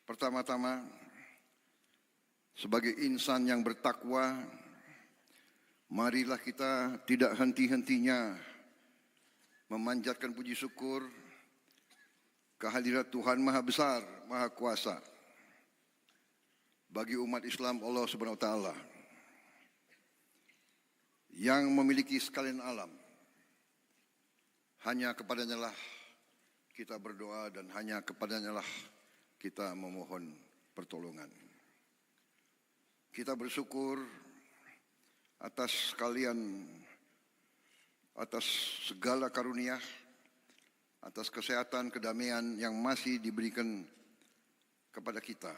Pertama-tama, sebagai insan yang bertakwa, marilah kita tidak henti-hentinya memanjatkan puji syukur kehadirat Tuhan Maha Besar, Maha Kuasa bagi umat Islam Allah Subhanahu wa taala yang memiliki sekalian alam. Hanya kepadanya lah kita berdoa dan hanya kepadanya lah kita memohon pertolongan. Kita bersyukur atas segala karunia, atas kesehatan, kedamaian yang masih diberikan kepada kita.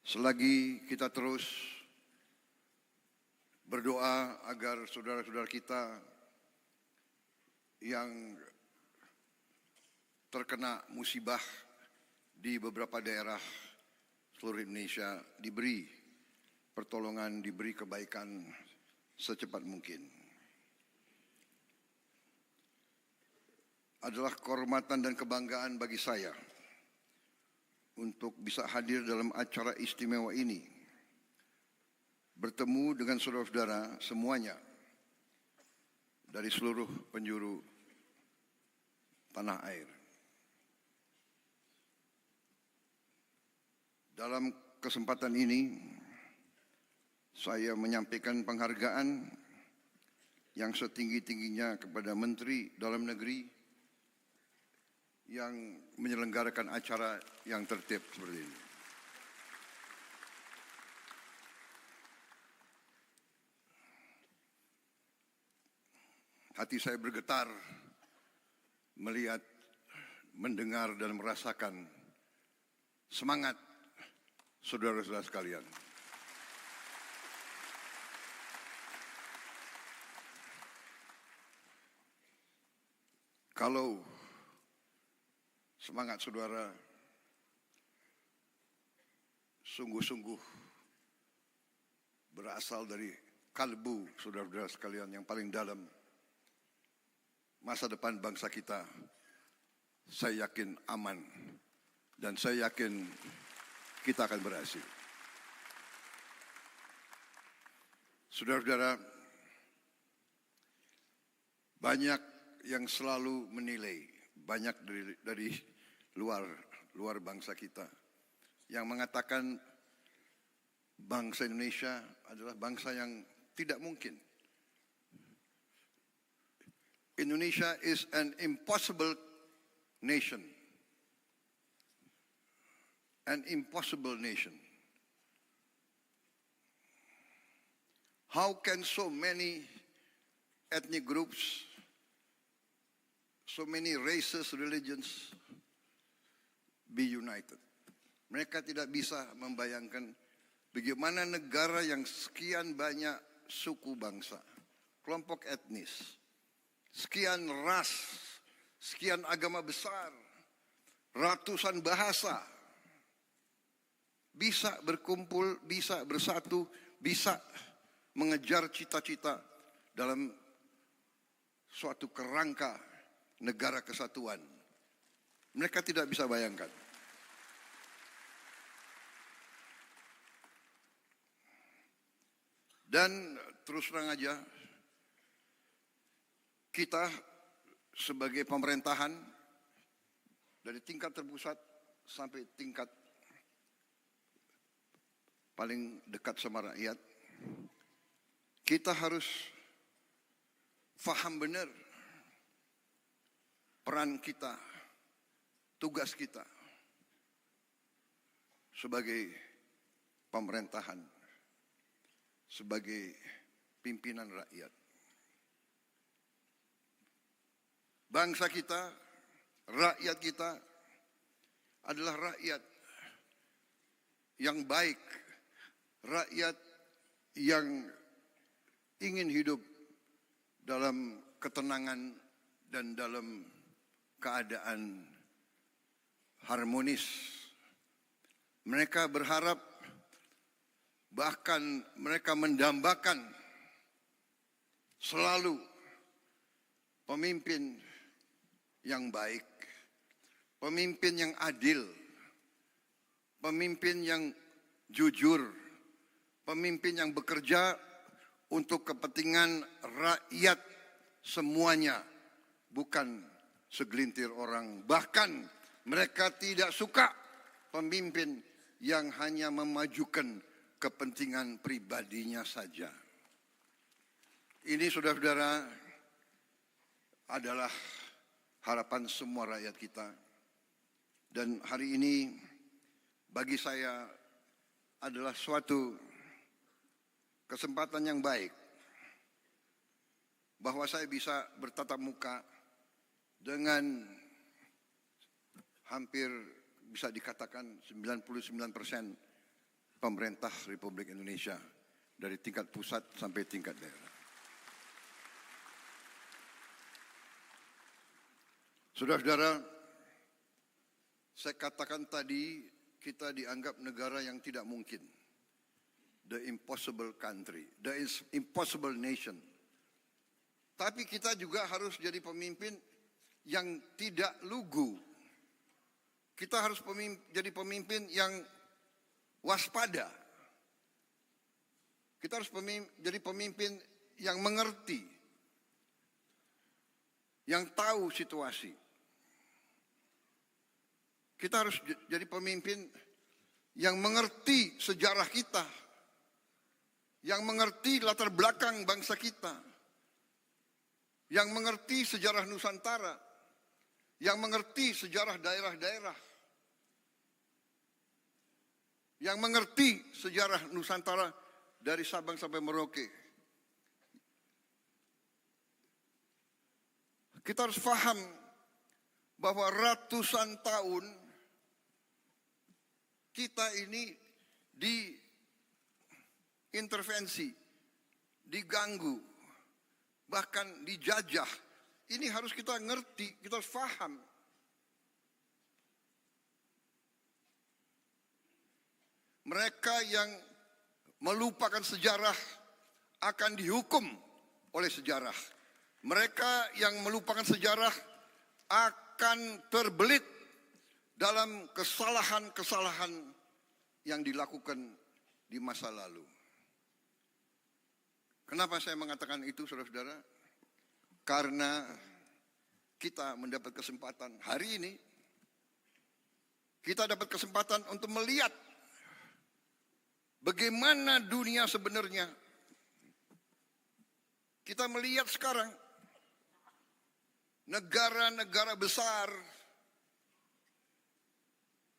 Selagi kita terus berdoa agar saudara-saudara kita yang terkena musibah di beberapa daerah seluruh Indonesia diberi pertolongan, diberi kebaikan secepat mungkin. Adalah kehormatan dan kebanggaan bagi saya untuk bisa hadir dalam acara istimewa ini, bertemu dengan saudara-saudara semuanya dari seluruh penjuru tanah air. Dalam kesempatan ini, saya menyampaikan penghargaan yang setinggi-tingginya kepada Menteri Dalam Negeri yang menyelenggarakan acara yang tertib seperti ini. Hati saya bergetar melihat, mendengar dan merasakan semangat saudara-saudara sekalian. Kalau semangat saudara sungguh-sungguh berasal dari kalbu saudara-saudara sekalian yang paling dalam, masa depan bangsa kita, saya yakin aman dan saya yakin kita akan berhasil. Saudara-saudara, banyak yang selalu menilai, banyak dari luar bangsa kita yang mengatakan bangsa Indonesia adalah bangsa yang tidak mungkin. Indonesia is an impossible nation. An impossible nation. How can so many ethnic groups, so many races, religions be united? Mereka tidak bisa membayangkan bagaimana negara yang sekian banyak suku bangsa, kelompok etnis, sekian ras, sekian agama besar, ratusan bahasa, bisa berkumpul, bisa bersatu, bisa mengejar cita-cita dalam suatu kerangka negara kesatuan. Mereka tidak bisa bayangkan. Dan terus terang aja, kita sebagai pemerintahan dari tingkat terpusat sampai tingkat paling dekat sama rakyat, kita harus faham benar peran kita, tugas kita sebagai pemerintahan, sebagai pimpinan rakyat. Bangsa kita, rakyat kita adalah rakyat yang baik, rakyat yang ingin hidup dalam ketenangan dan dalam keadaan harmonis. Mereka berharap, bahkan mereka mendambakan selalu pemimpin yang baik, pemimpin yang adil, pemimpin yang jujur, pemimpin yang bekerja untuk kepentingan rakyat semuanya, bukan segelintir orang. Bahkan mereka tidak suka pemimpin yang hanya memajukan kepentingan pribadinya saja. Ini, saudara-saudara, adalah harapan semua rakyat kita. Dan hari ini bagi saya adalah suatu kesempatan yang baik bahwa saya bisa bertatap muka dengan hampir bisa dikatakan 99% pemerintah Republik Indonesia dari tingkat pusat sampai tingkat daerah. Saudara-saudara, saya katakan tadi kita dianggap negara yang tidak mungkin. The impossible country, the impossible nation. Tapi kita juga harus jadi pemimpin yang tidak lugu. Kita harus jadi pemimpin yang waspada. Kita harus jadi pemimpin yang mengerti, yang tahu situasi. Kita harus jadi pemimpin yang mengerti sejarah kita, yang mengerti latar belakang bangsa kita, yang mengerti sejarah Nusantara, yang mengerti sejarah daerah-daerah, yang mengerti sejarah Nusantara dari Sabang sampai Merauke. Kita harus paham bahwa ratusan tahun kita ini diintervensi, diganggu, bahkan dijajah. Ini harus kita ngerti, kita harus paham. Mereka yang melupakan sejarah akan dihukum oleh sejarah. Mereka yang melupakan sejarah akan terbelit dalam kesalahan-kesalahan yang dilakukan di masa lalu. Kenapa saya mengatakan itu, saudara-saudara? Karena kita mendapat kesempatan hari ini, kita dapat kesempatan untuk melihat bagaimana dunia sebenarnya. Kita melihat sekarang negara-negara besar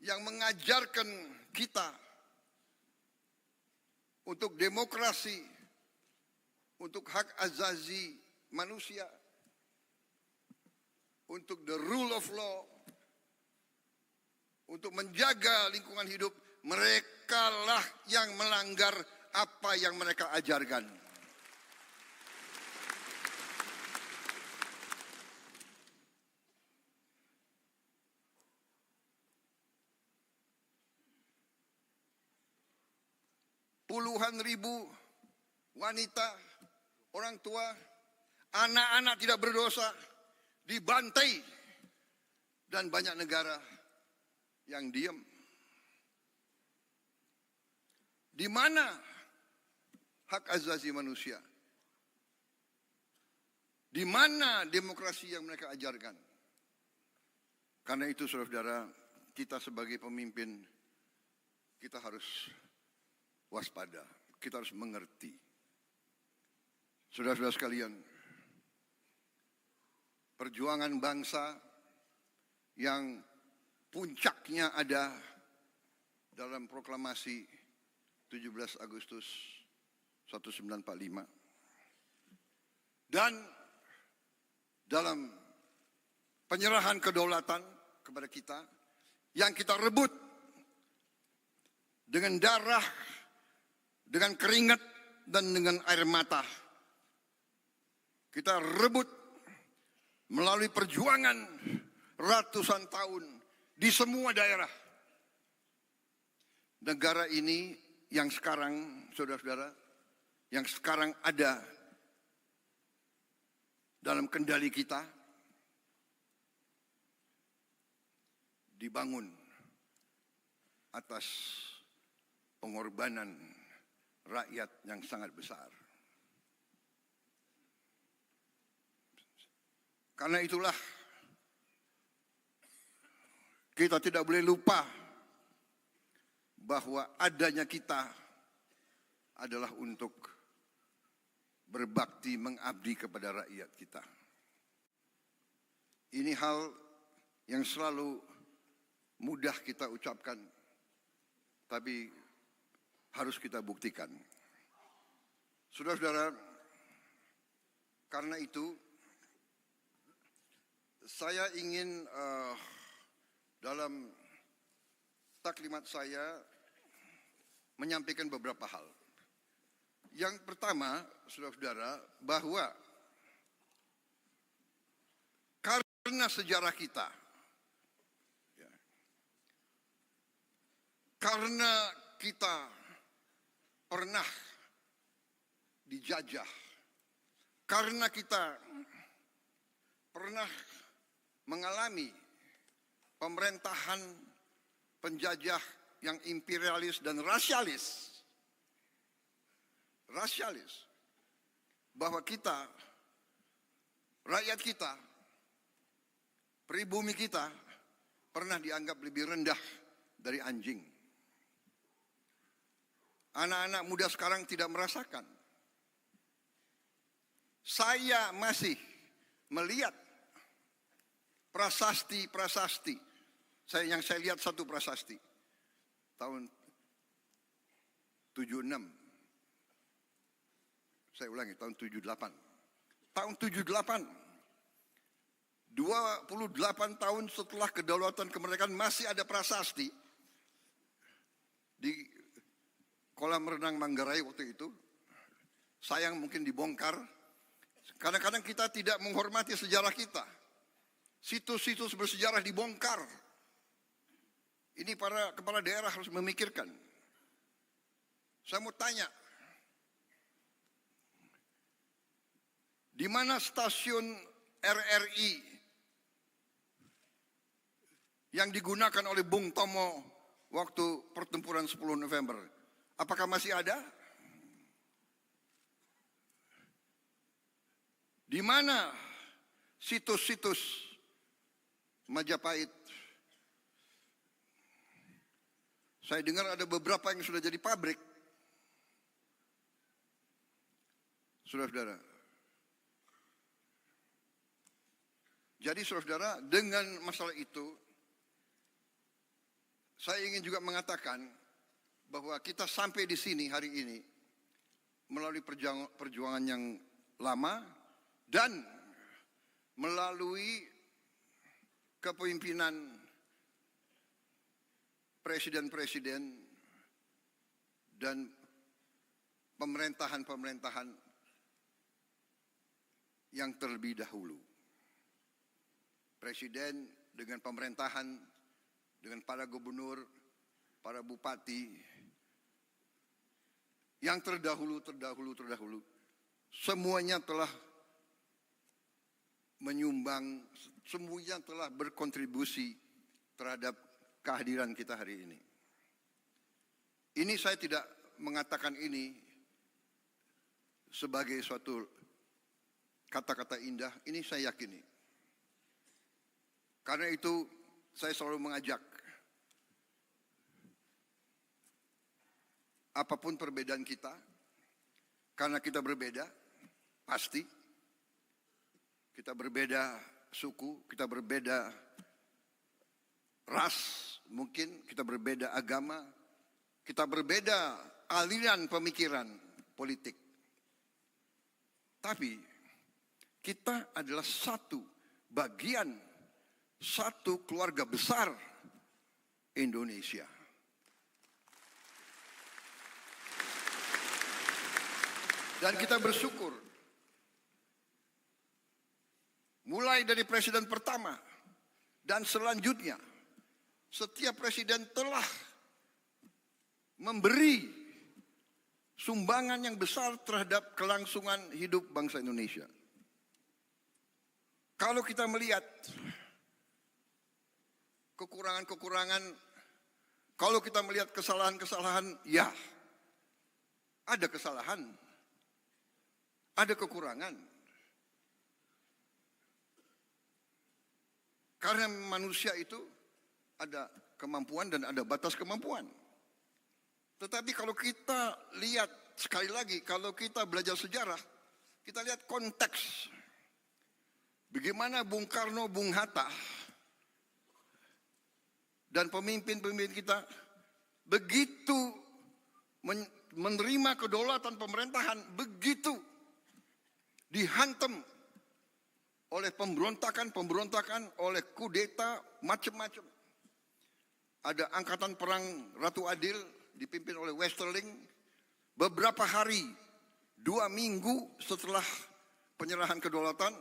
yang mengajarkan kita untuk demokrasi, untuk hak asasi manusia, untuk the rule of law, untuk menjaga lingkungan hidup. Merekalah yang melanggar apa yang mereka ajarkan. Puluhan ribu wanita, orang tua, anak-anak tidak berdosa dibantai, dan banyak negara yang diam. Di mana hak asasi manusia? Di mana demokrasi yang mereka ajarkan? Karena itu, saudara-saudara, kita sebagai pemimpin, kita harus waspada, kita harus mengerti. Saudara-saudara sekalian, perjuangan bangsa yang puncaknya ada dalam proklamasi 17 Agustus 1945 dan dalam penyerahan kedaulatan kepada kita yang kita rebut dengan darah, dengan keringat, dan dengan air mata. Kita rebut melalui perjuangan ratusan tahun di semua daerah. Negara ini yang sekarang, saudara-saudara, yang sekarang ada dalam kendali kita, dibangun atas pengorbanan rakyat yang sangat besar. Karena itulah kita tidak boleh lupa bahwa adanya kita adalah untuk berbakti mengabdi kepada rakyat kita. Ini hal yang selalu mudah kita ucapkan, tapi harus kita buktikan. Saudara-saudara, karena itu saya ingin dalam taklimat saya menyampaikan beberapa hal. Yang pertama, saudara-saudara, bahwa karena sejarah kita, karena kita pernah dijajah, karena kita pernah mengalami pemerintahan penjajah yang imperialis dan rasialis, bahwa kita, rakyat kita, pribumi kita pernah dianggap lebih rendah dari anjing. Anak-anak muda sekarang tidak merasakan. Saya masih melihat prasasti. Yang saya lihat satu prasasti tahun 76. Saya ulangi, tahun 78. Tahun 78. 28 tahun setelah kedaulatan kemerdekaan masih ada prasasti di kolam renang Manggarai waktu itu. Sayang mungkin dibongkar. Kadang-kadang kita tidak menghormati sejarah kita. Situs-situs bersejarah dibongkar. Ini para kepala daerah harus memikirkan. Saya mau tanya, di mana stasiun RRI yang digunakan oleh Bung Tomo waktu pertempuran 10 November? Apakah masih ada? Di mana situs-situs Majapahit? Saya dengar ada beberapa yang sudah jadi pabrik. Saudara-saudara. Jadi saudara-saudara, dengan masalah itu, saya ingin juga mengatakan bahwa kita sampai di sini hari ini melalui perjuangan yang lama dan melalui kepemimpinan presiden-presiden dan pemerintahan-pemerintahan yang terlebih dahulu. Presiden dengan pemerintahan, dengan para gubernur, para bupati, yang terdahulu, semuanya telah menyumbang, semuanya telah berkontribusi terhadap kehadiran kita hari ini. Ini saya tidak mengatakan ini sebagai suatu kata-kata indah, ini saya yakini. Karena itu saya selalu mengajak, apapun perbedaan kita, karena kita berbeda, pasti. Kita berbeda suku, kita berbeda ras, mungkin kita berbeda agama, kita berbeda aliran pemikiran politik. Tapi kita adalah satu bagian, satu keluarga besar Indonesia. Dan kita bersyukur, mulai dari presiden pertama dan selanjutnya, setiap presiden telah memberi sumbangan yang besar terhadap kelangsungan hidup bangsa Indonesia. Kalau kita melihat kekurangan-kekurangan. Kalau kita melihat kesalahan-kesalahan, ya ada kesalahan, ada kekurangan. Karena manusia itu ada kemampuan dan ada batas kemampuan. Tetapi kalau kita lihat, sekali lagi, kalau kita belajar sejarah, kita lihat konteks. Bagaimana Bung Karno, Bung Hatta, dan pemimpin-pemimpin kita begitu menerima kedaulatan pemerintahan, begitu dihantam oleh pemberontakan, oleh kudeta, macam-macam. Ada angkatan perang Ratu Adil dipimpin oleh Westerling. Beberapa hari, 2 minggu setelah penyerahan kedaulatan,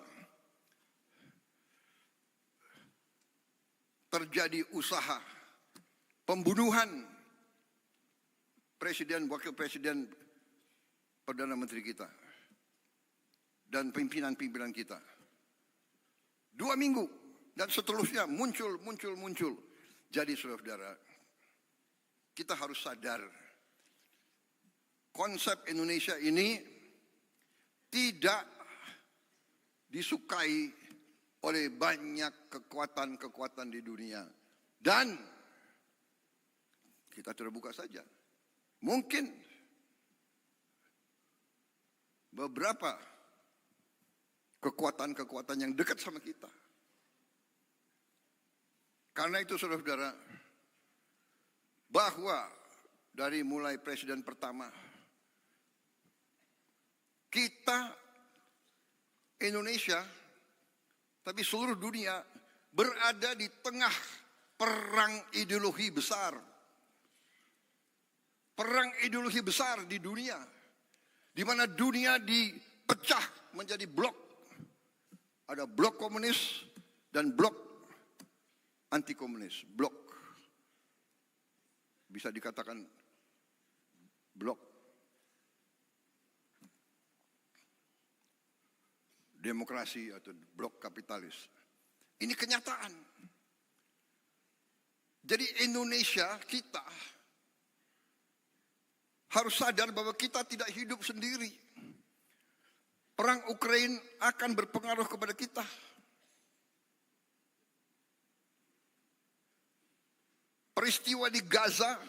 terjadi usaha pembunuhan presiden, wakil presiden, Perdana Menteri kita, dan pimpinan-pimpinan kita. 2 minggu, dan seterusnya muncul. Jadi saudara-saudara, kita harus sadar, konsep Indonesia ini tidak disukai oleh banyak kekuatan-kekuatan di dunia. Dan kita terbuka saja. Mungkin beberapa kekuatan-kekuatan yang dekat sama kita. Karena itu saudara-saudara, bahwa dari mulai presiden pertama, kita Indonesia, tapi seluruh dunia berada di tengah perang ideologi besar. Perang ideologi besar di dunia, di mana dunia dipecah menjadi blok. Ada blok komunis dan blok anti komunis. Blok, bisa dikatakan blok demokrasi atau blok kapitalis. Ini kenyataan. Jadi Indonesia, kita harus sadar bahwa kita tidak hidup sendiri. Perang Ukraina akan berpengaruh kepada kita. Peristiwa di Gaza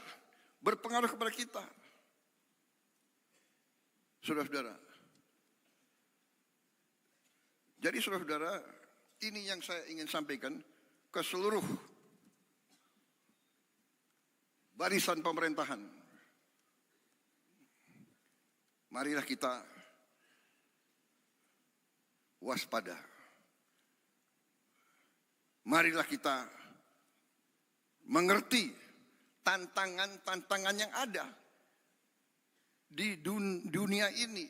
berpengaruh kepada kita. Saudara-saudara. Jadi saudara-saudara, ini yang saya ingin sampaikan ke seluruh barisan pemerintahan. Marilah kita waspada. Marilah kita mengerti tantangan-tantangan yang ada di dunia ini.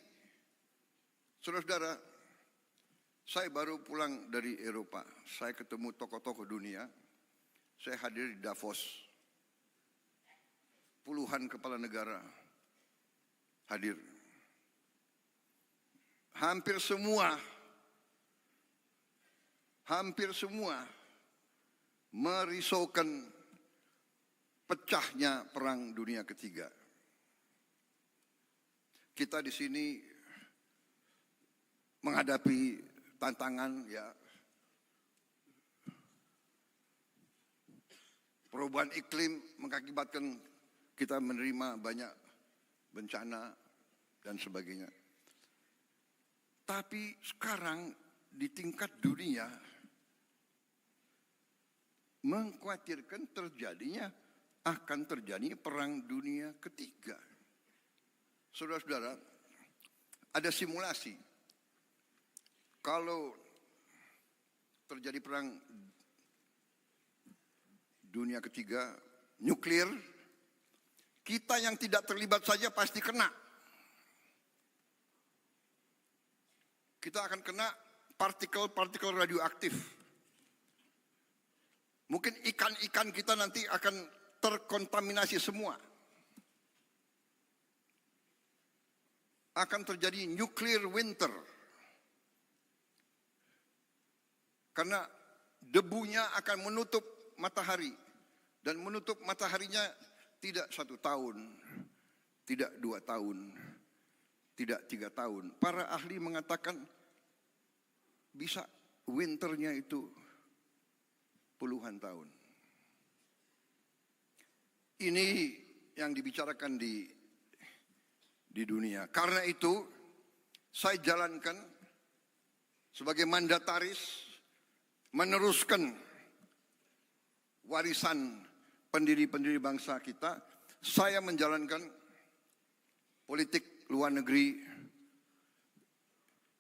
Saudara-saudara, saya baru pulang dari Eropa. Saya ketemu tokoh-tokoh dunia. Saya hadir di Davos. Puluhan kepala negara hadir. Hampir semua merisaukan pecahnya perang dunia ketiga. Kita di sini menghadapi tantangan, ya, perubahan iklim mengakibatkan kita menerima banyak bencana dan sebagainya. Tapi sekarang di tingkat dunia mengkhawatirkan akan terjadi perang dunia ketiga. Saudara-saudara, ada simulasi. Kalau terjadi perang dunia ketiga, nuklir, kita yang tidak terlibat saja pasti kena. Kita akan kena partikel-partikel radioaktif. Mungkin ikan-ikan kita nanti akan terkontaminasi semua. Akan terjadi nuclear winter. Karena debunya akan menutup matahari. Dan menutup mataharinya tidak 1 tahun, tidak 2 tahun, tidak 3 tahun. Para ahli mengatakan bisa winternya itu puluhan tahun. Ini yang dibicarakan di dunia. Karena itu saya jalankan sebagai mandataris meneruskan warisan pendiri-pendiri bangsa kita. Saya menjalankan politik luar negeri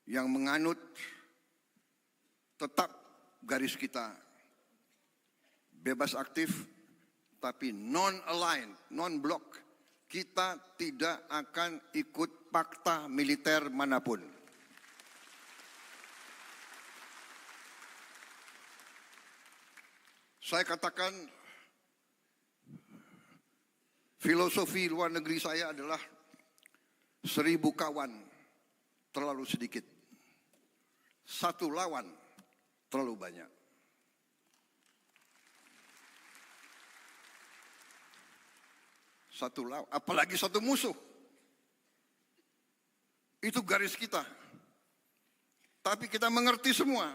yang menganut tetap garis kita bebas aktif tapi non-aligned, non-block. Kita tidak akan ikut fakta militer manapun. Saya katakan filosofi luar negeri saya adalah 1000 kawan terlalu sedikit, 1 lawan terlalu banyak. Satu lawan, apalagi 1 musuh. Itu garis kita. Tapi kita mengerti semua.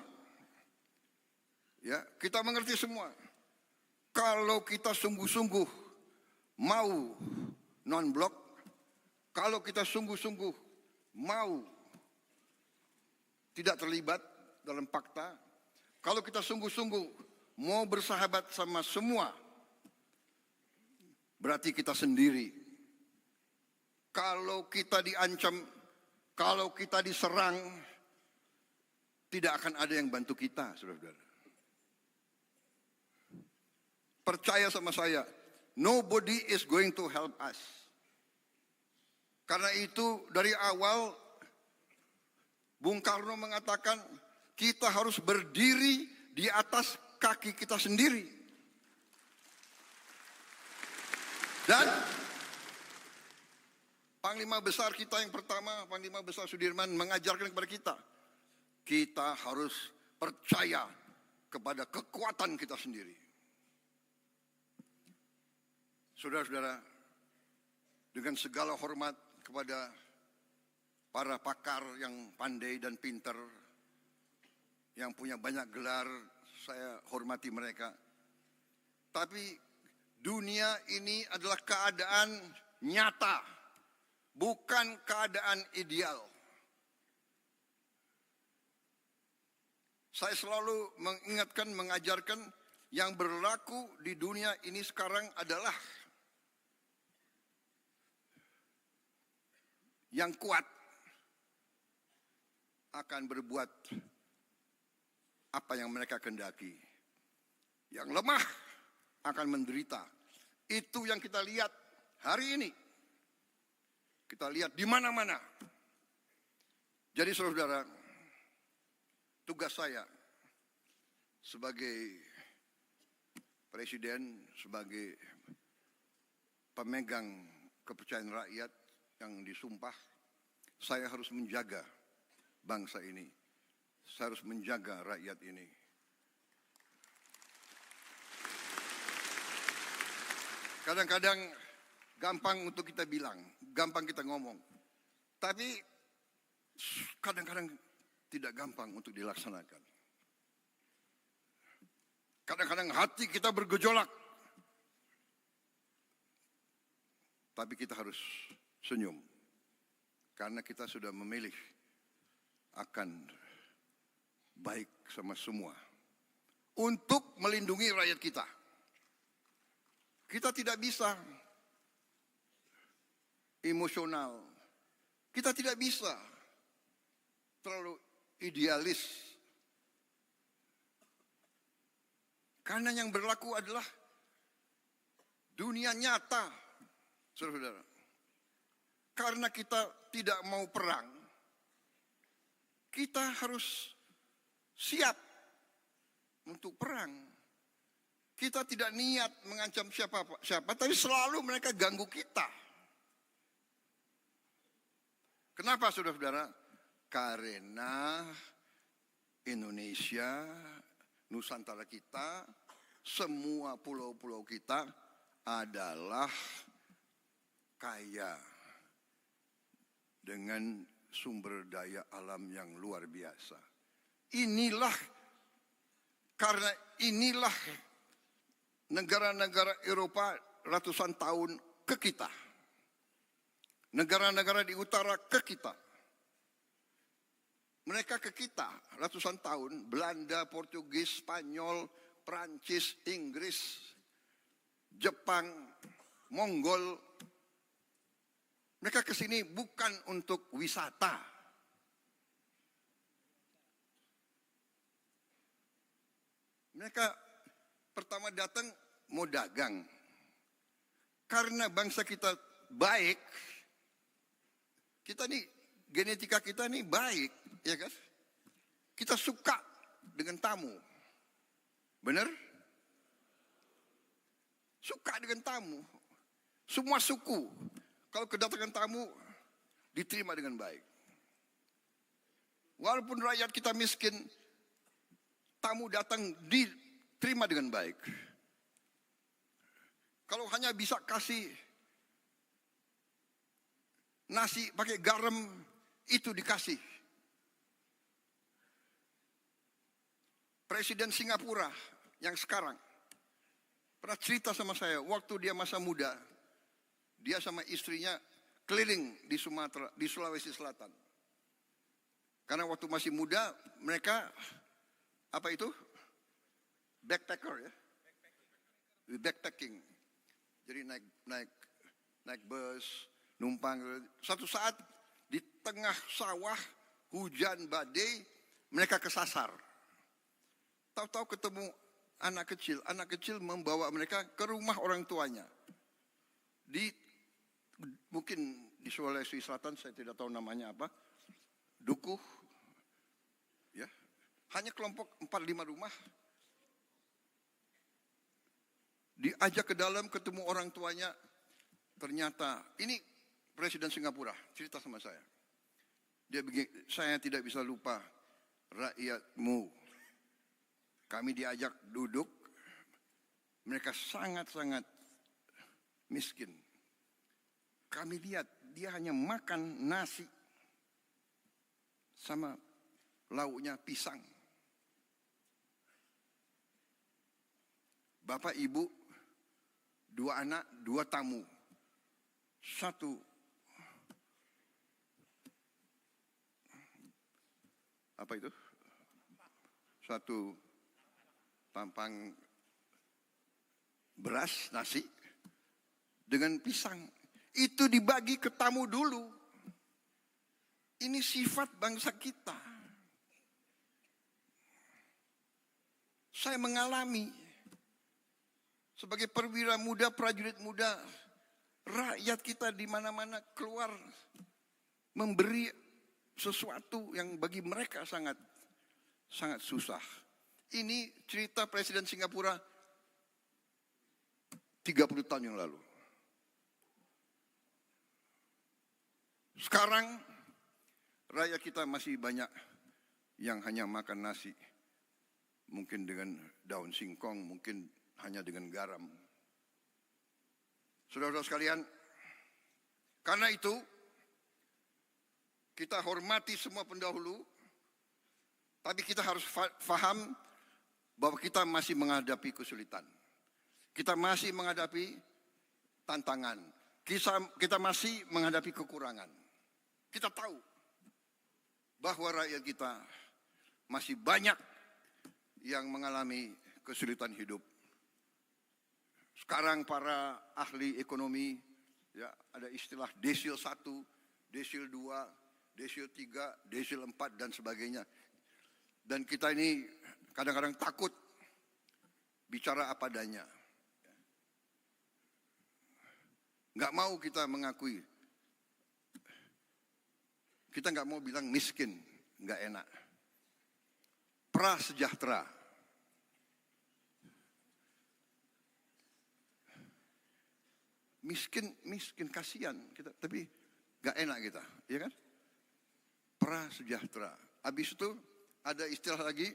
Ya, kita mengerti semua. Kalau kita sungguh-sungguh mau non-blok, kalau kita sungguh-sungguh mau tidak terlibat dalam fakta, kalau kita sungguh-sungguh mau bersahabat sama semua, berarti kita sendiri. Kalau kita diancam, kalau kita diserang, tidak akan ada yang bantu kita, saudara-saudara. Percaya sama saya, nobody is going to help us. Karena itu dari awal Bung Karno mengatakan kita harus berdiri di atas kaki kita sendiri. Dan Panglima Besar kita yang pertama, Panglima Besar Sudirman mengajarkan kepada kita, kita harus percaya kepada kekuatan kita sendiri. Saudara-saudara, dengan segala hormat kepada para pakar yang pandai dan pintar, yang punya banyak gelar, saya hormati mereka. Tapi dunia ini adalah keadaan nyata, bukan keadaan ideal. Saya selalu mengingatkan, mengajarkan yang berlaku di dunia ini sekarang adalah yang kuat akan berbuat apa yang mereka kehendaki. Yang lemah akan menderita. Itu yang kita lihat hari ini. Kita lihat di mana-mana. Jadi saudara-saudara, tugas saya sebagai presiden, sebagai pemegang kepercayaan rakyat yang disumpah, saya harus menjaga bangsa ini. Saya harus menjaga rakyat ini. Kadang-kadang gampang untuk kita bilang, gampang kita ngomong. Tapi kadang-kadang tidak gampang untuk dilaksanakan. Kadang-kadang hati kita bergejolak. Tapi kita harus senyum. Karena kita sudah memilih akan baik sama semua. Untuk melindungi rakyat kita. Kita tidak bisa emosional. Kita tidak bisa terlalu idealis. Karena yang berlaku adalah dunia nyata, saudara-saudara. Karena kita tidak mau perang, kita harus siap untuk perang. Kita tidak niat mengancam siapa, tapi selalu mereka ganggu kita. Kenapa saudara-saudara? Karena Indonesia, Nusantara kita semua pulau-pulau kita adalah kaya dengan sumber daya alam yang luar biasa. Karena inilah negara-negara Eropa ratusan tahun ke kita. Negara-negara di utara ke kita. Mereka ke kita ratusan tahun, Belanda, Portugis, Spanyol, Prancis, Inggris, Jepang, Mongol. Mereka ke sini bukan untuk wisata. Mereka pertama datang mau dagang. Karena bangsa kita baik, kita nih, genetika kita nih baik, ya kan? Kita suka dengan tamu. Benar? Suka dengan tamu. Semua suku, kalau kedatangan tamu, diterima dengan baik. Walaupun rakyat kita miskin, tamu datang diterima dengan baik. Kalau hanya bisa kasih nasi pakai garam, itu dikasih. Presiden Singapura yang sekarang pernah cerita sama saya, waktu dia masa muda, dia sama istrinya keliling di Sumatera, di Sulawesi Selatan. Karena waktu masih muda, mereka apa itu? Backpacker ya. Backpacking. Jadi naik bus, numpang. Satu saat di tengah sawah, hujan badai, mereka kesasar. Tahu-tahu ketemu anak kecil membawa mereka ke rumah orang tuanya. Mungkin di Sulawesi Selatan, saya tidak tahu namanya apa, dukuh, ya, hanya kelompok 4-5 rumah. Diajak ke dalam, ketemu orang tuanya, ternyata ini Presiden Singapura cerita sama saya. Dia begini, saya tidak bisa lupa rakyatmu. Kami diajak duduk, mereka sangat-sangat miskin. Kami lihat dia hanya makan nasi sama lauknya pisang. Bapak, ibu, 2 anak, 2 tamu. 1 apa itu? 1 tampang beras, nasi dengan pisang. Itu dibagi ke tamu dulu. Ini sifat bangsa kita. Saya mengalami sebagai perwira muda, prajurit muda, rakyat kita di mana-mana keluar memberi sesuatu yang bagi mereka sangat susah. Ini cerita Presiden Singapura 30 tahun yang lalu. Sekarang rakyat kita masih banyak yang hanya makan nasi, mungkin dengan daun singkong, mungkin hanya dengan garam. Saudara-saudara sekalian, karena itu kita hormati semua pendahulu, tapi kita harus faham bahwa kita masih menghadapi kesulitan. Kita masih menghadapi tantangan. Kita masih menghadapi kekurangan. Kita tahu bahwa rakyat kita masih banyak yang mengalami kesulitan hidup. Sekarang para ahli ekonomi, ya, ada istilah desil 1, desil 2, desil 3, desil 4 dan sebagainya. Dan kita ini kadang-kadang takut bicara apa adanya. Nggak mau kita mengakui. Kita nggak mau bilang miskin, nggak enak. Prasejahtera. Miskin kasihan kita, tapi nggak enak kita, ya kan? Prasejahtera. Habis itu ada istilah lagi,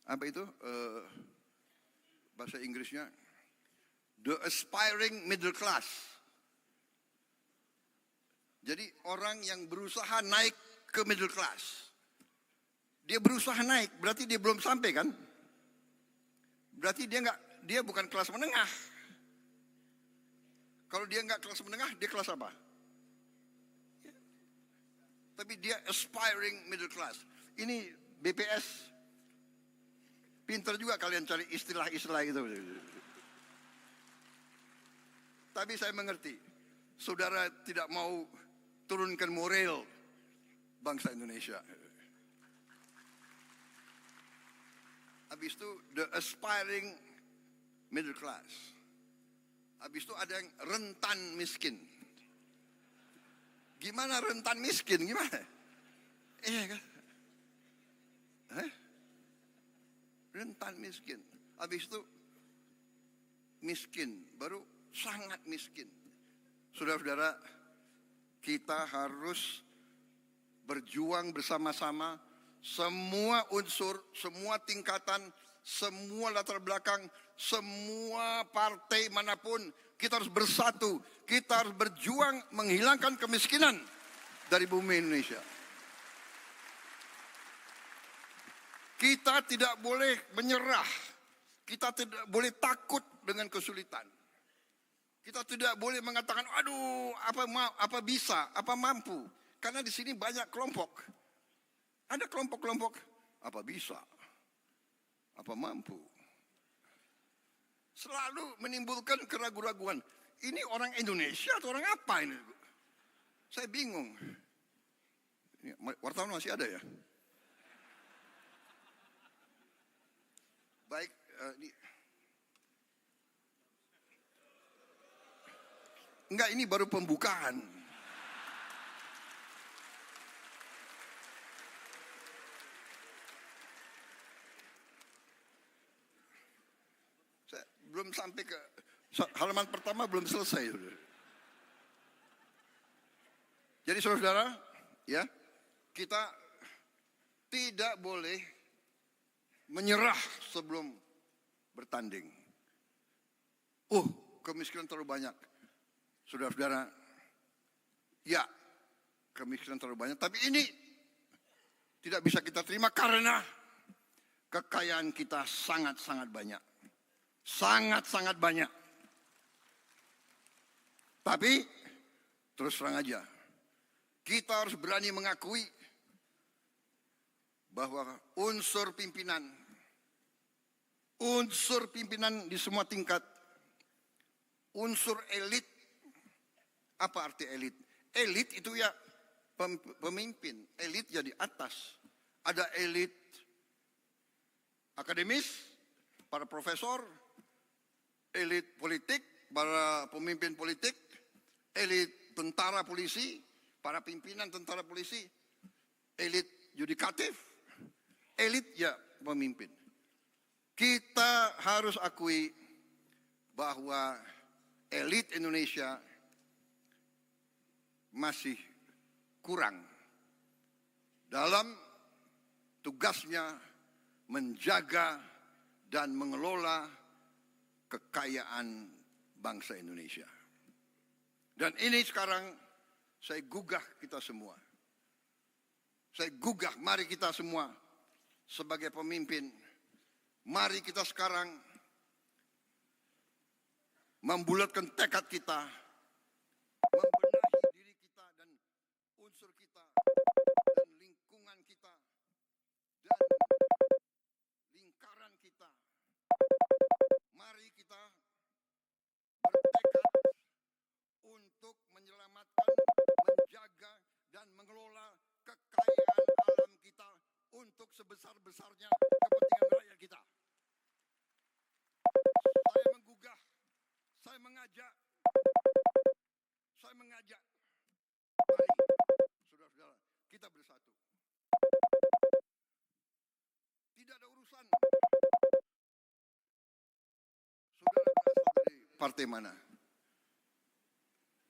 apa itu? bahasa Inggrisnya, the aspiring middle class. Jadi orang yang berusaha naik ke middle class. Dia berusaha naik, berarti dia belum sampai kan? Berarti dia bukan kelas menengah. Kalau dia nggak kelas menengah, dia kelas apa? Tapi dia aspiring middle class. Ini BPS. Pinter juga kalian cari istilah-istilah itu. Tapi saya mengerti. Saudara tidak mau turunkan moral bangsa Indonesia. Habis itu the aspiring middle class. Habis itu ada yang rentan miskin. Gimana rentan miskin? Gimana? Iya kan? Rentan miskin. Habis itu miskin, baru sangat miskin. Saudara-saudara, kita harus berjuang bersama-sama. Semua unsur, semua tingkatan, semua latar belakang, semua partai manapun, kita harus bersatu. Kita harus berjuang menghilangkan kemiskinan dari bumi Indonesia. Kita tidak boleh menyerah. Kita tidak boleh takut dengan kesulitan. Kita tidak boleh mengatakan, aduh, apa bisa, apa mampu. Karena di sini banyak kelompok. Ada kelompok-kelompok, apa bisa, apa mampu. Selalu menimbulkan keraguan-raguan. Ini orang Indonesia atau orang apa ini? Saya bingung. Ini, wartawan masih ada ya? Baik, enggak, ini baru pembukaan. Saya belum sampai ke halaman pertama, belum selesai. Jadi saudara, ya, kita tidak boleh menyerah sebelum bertanding. Kemiskinan terlalu banyak. Saudara-saudara, ya, kemiskinan terlalu banyak. Tapi ini tidak bisa kita terima karena kekayaan kita sangat-sangat banyak. Sangat-sangat banyak. Tapi, terus terang aja, kita harus berani mengakui bahwa unsur pimpinan di semua tingkat, unsur elit. Apa arti elit? Elit itu ya pemimpin, elit ya di atas. Ada elit akademis, para profesor, elit politik, para pemimpin politik, elit tentara polisi, para pimpinan tentara polisi, elit yudikatif, elit ya pemimpin. Kita harus akui bahwa elit Indonesia masih kurang dalam tugasnya menjaga dan mengelola kekayaan bangsa Indonesia. Dan ini sekarang saya gugah kita semua. Saya gugah, mari kita semua sebagai pemimpin, mari kita sekarang membulatkan tekad kita, membenahi diri kita dan unsur kita, dan lingkungan kita, dan lingkaran kita. Mari kita bertekad untuk menyelamatkan, menjaga, dan mengelola kekayaan alam kita untuk sebesar-besarnya kepentingan rakyat kita. Saya menggugah, saya mengajak, mari, saudara-saudara, kita bersatu. Tidak ada urusan saudara berasal dari partai mana.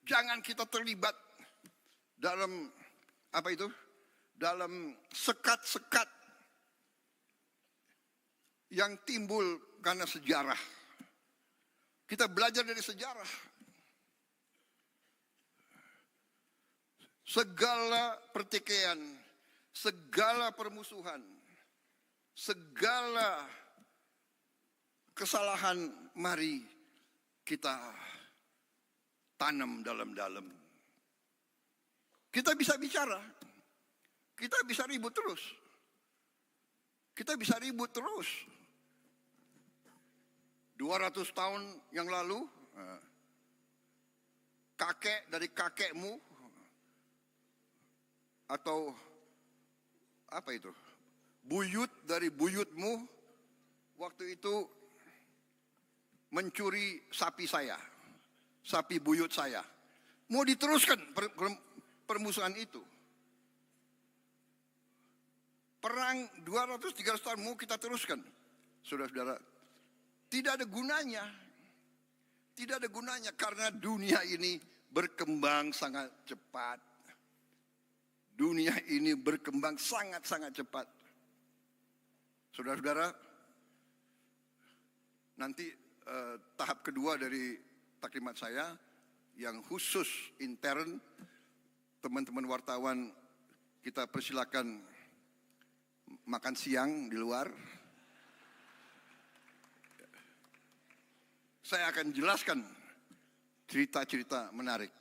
Jangan kita terlibat dalam apa itu? Dalam sekat-sekat yang timbul karena sejarah. Kita belajar dari sejarah. Segala pertikaian, segala permusuhan, segala kesalahan, mari kita tanam dalam-dalam. Kita bisa bicara, kita bisa ribut terus. Kita bisa ribut terus. 200 tahun yang lalu, kakek dari kakekmu, atau apa itu, buyut dari buyutmu, waktu itu mencuri sapi saya, sapi buyut saya. Mau diteruskan permusuhan itu. Perang 200-300 tahun mau kita teruskan. Saudara-saudara, tidak ada gunanya. Tidak ada gunanya karena dunia ini berkembang sangat cepat. Dunia ini berkembang sangat-sangat cepat. Saudara-saudara, nanti tahap kedua dari taklimat saya yang khusus intern, teman-teman wartawan kita persilakan makan siang di luar. Saya akan jelaskan cerita-cerita menarik.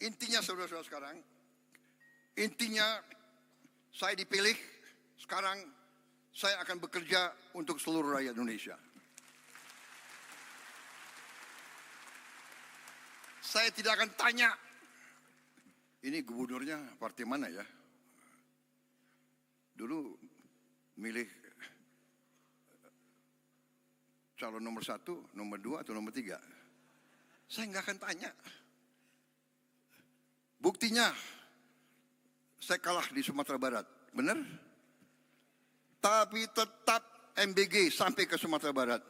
Intinya saudara-saudara sekarang, intinya saya dipilih, sekarang saya akan bekerja untuk seluruh rakyat Indonesia. Saya tidak akan tanya, ini gubernurnya partai mana ya? Dulu milih calon nomor 1, nomor 2, atau nomor 3. Saya nggak akan tanya. Buktinya, saya kalah di Sumatera Barat, benar? Tapi tetap MBG sampai ke Sumatera Barat.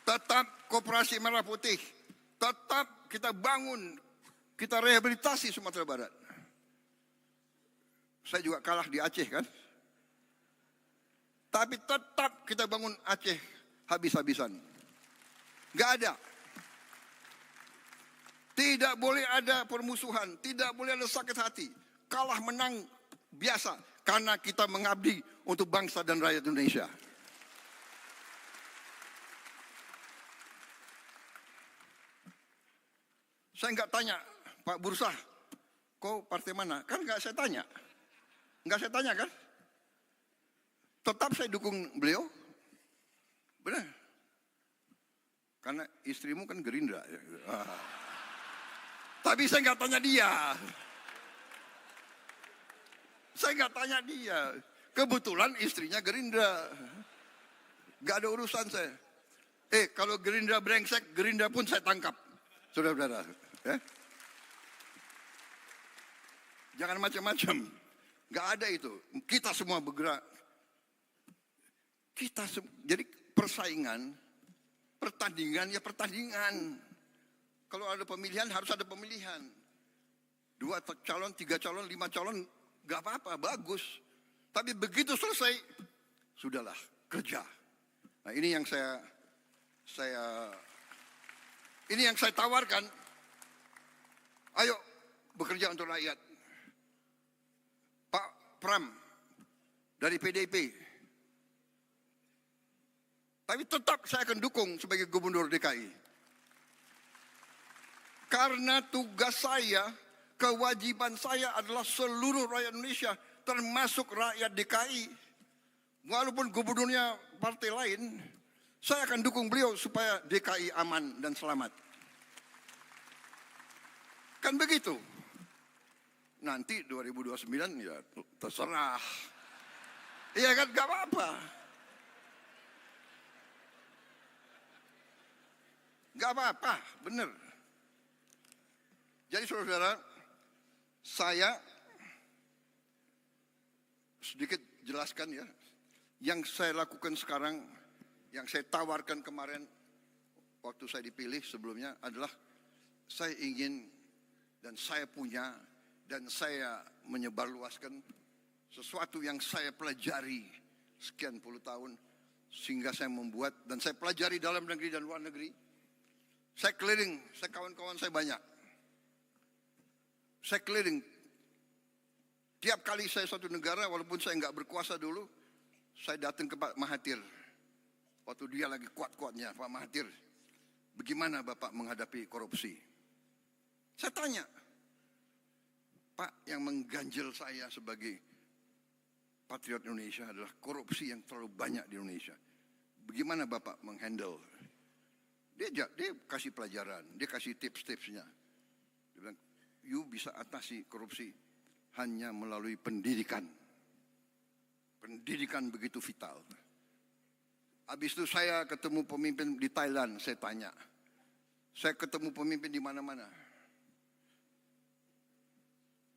Tetap Koperasi Merah Putih. Tetap kita bangun, kita rehabilitasi Sumatera Barat. Saya juga kalah di Aceh kan. Tapi tetap kita bangun Aceh habis-habisan. Gak ada. Tidak boleh ada permusuhan, tidak boleh ada sakit hati. Kalah menang biasa karena kita mengabdi untuk bangsa dan rakyat Indonesia. Saya nggak tanya, Pak Bursa, kau partai mana? Kan nggak saya tanya. Nggak saya tanya kan? Tetap saya dukung beliau. Benar. Karena istrimu kan Gerindra. Tapi saya nggak tanya dia. Saya nggak tanya dia. Kebetulan istrinya Gerindra. Nggak ada urusan saya. Kalau Gerindra brengsek, Gerindra pun saya tangkap. Saudara-saudara. Ya? Jangan macam-macam. Nggak ada itu. Kita semua bergerak. Jadi persaingan, pertandingan ya pertandingan. Kalau ada pemilihan harus ada pemilihan. 2 calon, 3 calon, 5 calon, nggak apa-apa, bagus. Tapi begitu selesai, sudahlah kerja. Nah ini yang saya tawarkan. Ayo bekerja untuk rakyat. Pak Pram dari PDIP. Tapi tetap saya akan dukung sebagai gubernur DKI. Karena tugas saya, kewajiban saya adalah seluruh rakyat Indonesia, termasuk rakyat DKI. Walaupun gubernurnya partai lain, saya akan dukung beliau supaya DKI aman dan selamat. Kan begitu. Nanti 2029 ya terserah. Iya kan, gak apa-apa. Gak apa-apa, benar. Jadi saudara-saudara, saya sedikit jelaskan ya. Yang saya lakukan sekarang, yang saya tawarkan kemarin waktu saya dipilih sebelumnya adalah saya ingin dan saya punya dan saya menyebarluaskan sesuatu yang saya pelajari sekian puluh tahun, Sehingga saya membuat dan saya pelajari dalam negeri dan luar negeri. Saya keliling, kawan-kawan saya banyak. Saya keliling. Tiap kali saya satu negara, walaupun saya nggak berkuasa dulu, saya datang ke Pak Mahathir. Waktu dia lagi kuat-kuatnya, Pak Mahathir, bagaimana Bapak menghadapi korupsi? Saya tanya, Pak, yang mengganjel saya sebagai patriot Indonesia adalah korupsi yang terlalu banyak di Indonesia. Bagaimana Bapak menghandle? Dia kasih pelajaran, dia kasih tips-tipsnya. Dia bilang, you bisa atasi korupsi hanya melalui pendidikan. Pendidikan begitu vital. Habis itu saya ketemu pemimpin di Thailand, saya tanya. Saya ketemu pemimpin di mana-mana.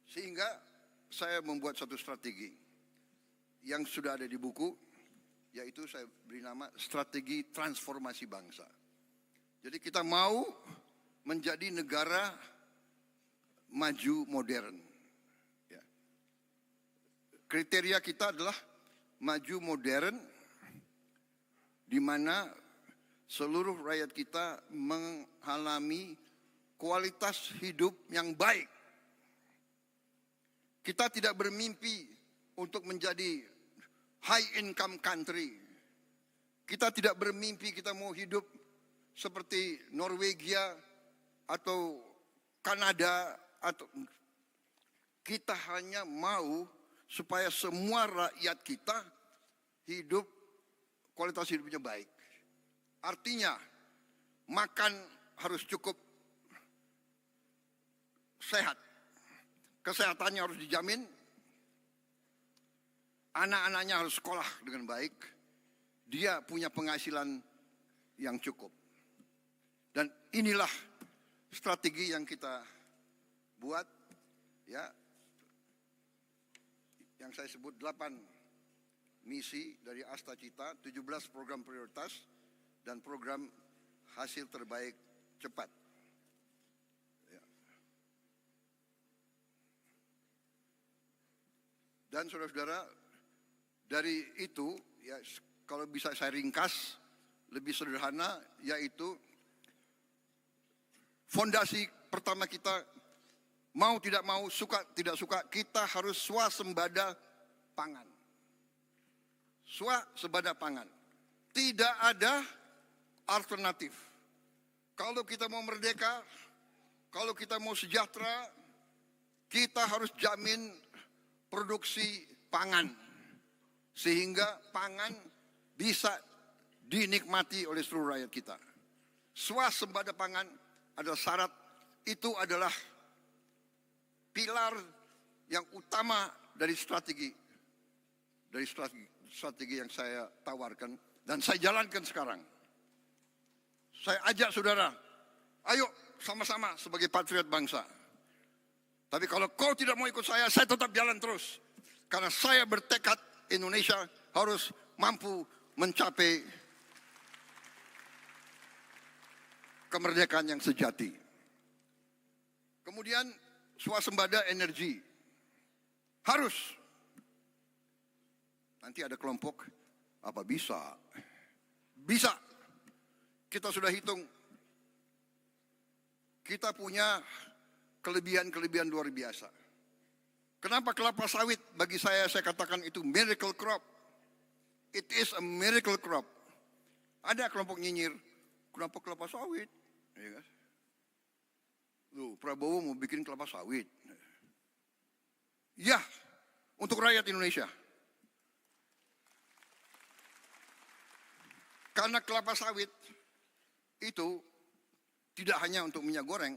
Sehingga saya membuat satu strategi yang sudah ada di buku, yaitu saya beri nama strategi transformasi bangsa. Jadi kita mau menjadi negara maju modern. Ya. Kriteria kita adalah maju modern, di mana seluruh rakyat kita mengalami kualitas hidup yang baik. Kita tidak bermimpi untuk menjadi high income country. Kita tidak bermimpi kita mau hidup seperti Norwegia atau Kanada, atau kita hanya mau supaya semua rakyat kita hidup kualitas hidupnya baik. Artinya makan harus cukup sehat. Kesehatannya harus dijamin. Anak-anaknya harus sekolah dengan baik. Dia punya penghasilan yang cukup. Dan inilah strategi yang kita buat, ya, yang saya sebut 8 misi dari Asta Cita, 17 program prioritas, dan program hasil terbaik cepat. Ya. Dan saudara-saudara, dari itu, ya, kalau bisa saya ringkas, lebih sederhana, yaitu fondasi pertama kita, mau tidak mau, suka tidak suka, kita harus swasembada pangan. Swasembada pangan. Tidak ada alternatif. Kalau kita mau merdeka, kalau kita mau sejahtera, kita harus jamin produksi pangan. Sehingga pangan bisa dinikmati oleh seluruh rakyat kita. Swasembada pangan adalah syarat, itu adalah pilar yang utama dari strategi yang saya tawarkan dan saya jalankan sekarang. Saya ajak saudara, ayo sama-sama sebagai patriot bangsa. Tapi kalau kau tidak mau ikut saya tetap jalan terus. Karena saya bertekad Indonesia harus mampu mencapai kemerdekaan yang sejati. Kemudian swasembada energi. Harus. Nanti ada kelompok, apa bisa? Bisa. Kita sudah hitung. Kita punya kelebihan-kelebihan luar biasa. Kenapa kelapa sawit bagi saya katakan itu miracle crop. It is a miracle crop. Ada kelompok nyinyir, kenapa kelapa sawit? Ya kan? Loh, Prabowo mau bikin kelapa sawit. Ya, untuk rakyat Indonesia. Karena kelapa sawit itu tidak hanya untuk minyak goreng.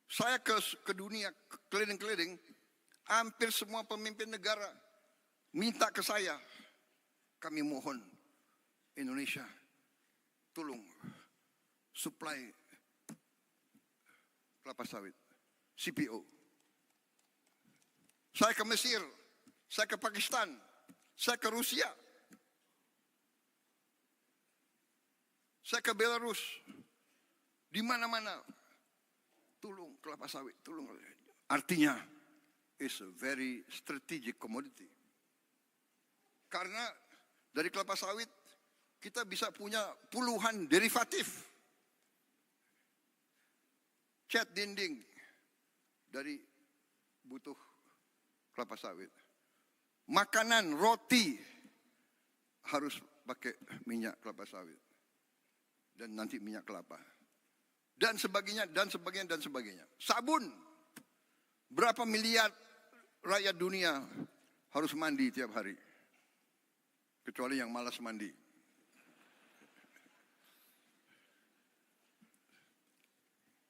Saya ke dunia, keliling-keliling, hampir semua pemimpin negara minta ke saya, kami mohon Indonesia, tolong supply kelapa sawit, CPO. Saya ke Mesir, saya ke Pakistan, saya ke Rusia, saya ke Belarus, di mana-mana, tolong kelapa sawit, tolong. Artinya, it's a very strategic commodity. Karena dari kelapa sawit kita bisa punya puluhan derivatif. Cat dinding dari butuh kelapa sawit. Makanan, roti harus pakai minyak kelapa sawit. Dan nanti minyak kelapa. Dan sebagainya, dan sebagainya, dan sebagainya. Sabun. Berapa miliar rakyat dunia harus mandi tiap hari. Kecuali yang malas mandi.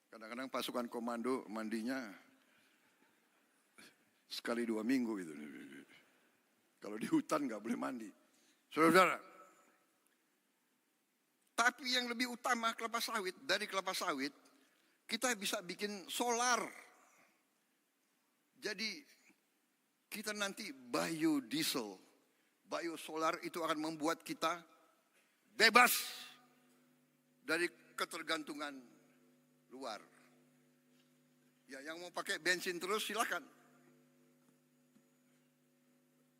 Kadang-kadang pasukan komando mandinya sekali 2 minggu gitu. Kalau di hutan nggak boleh mandi. Saudara-saudara, tapi yang lebih utama kelapa sawit, dari kelapa sawit kita bisa bikin solar. Jadi kita nanti biodiesel, biosolar itu akan membuat kita bebas dari ketergantungan luar. Ya, yang mau pakai bensin terus silakan.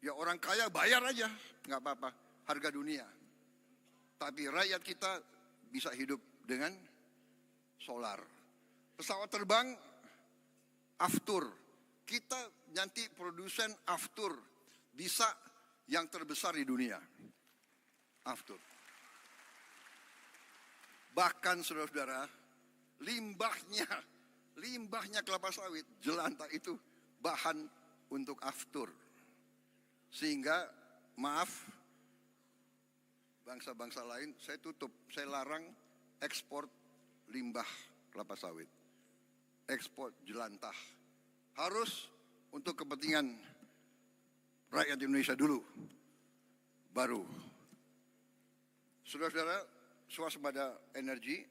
Ya orang kaya bayar aja, nggak apa-apa, harga dunia. Tapi rakyat kita bisa hidup dengan solar. Pesawat terbang, Aftur. Kita nanti produsen Aftur. Bisa yang terbesar di dunia. Aftur. Bahkan saudara-saudara, limbahnya kelapa sawit, jelantah itu bahan untuk Aftur. Sehingga, maaf, bangsa-bangsa lain, saya tutup, saya larang ekspor limbah kelapa sawit. Ekspor jelantah. Harus untuk kepentingan rakyat Indonesia dulu. Baru. Saudara-saudara, swasembada energi,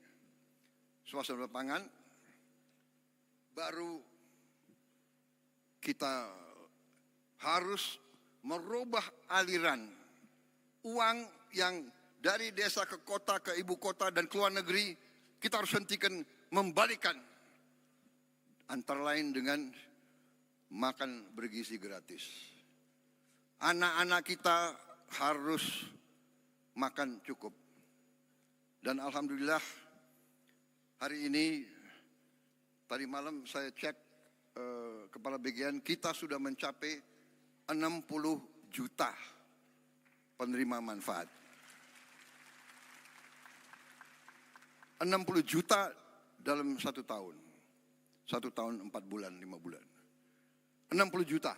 swasembada pangan, baru kita harus merubah aliran uang yang dari desa ke kota, ke ibu kota dan ke luar negeri. Kita harus hentikan, membalikan. Antara lain dengan makan bergizi gratis. Anak-anak kita harus makan cukup. Dan alhamdulillah hari ini, tadi malam saya cek Kepala BGN, kita sudah mencapai 60 juta penerima manfaat. 60 juta dalam 1 tahun. 1 tahun 4 bulan, 5 bulan. 60 juta.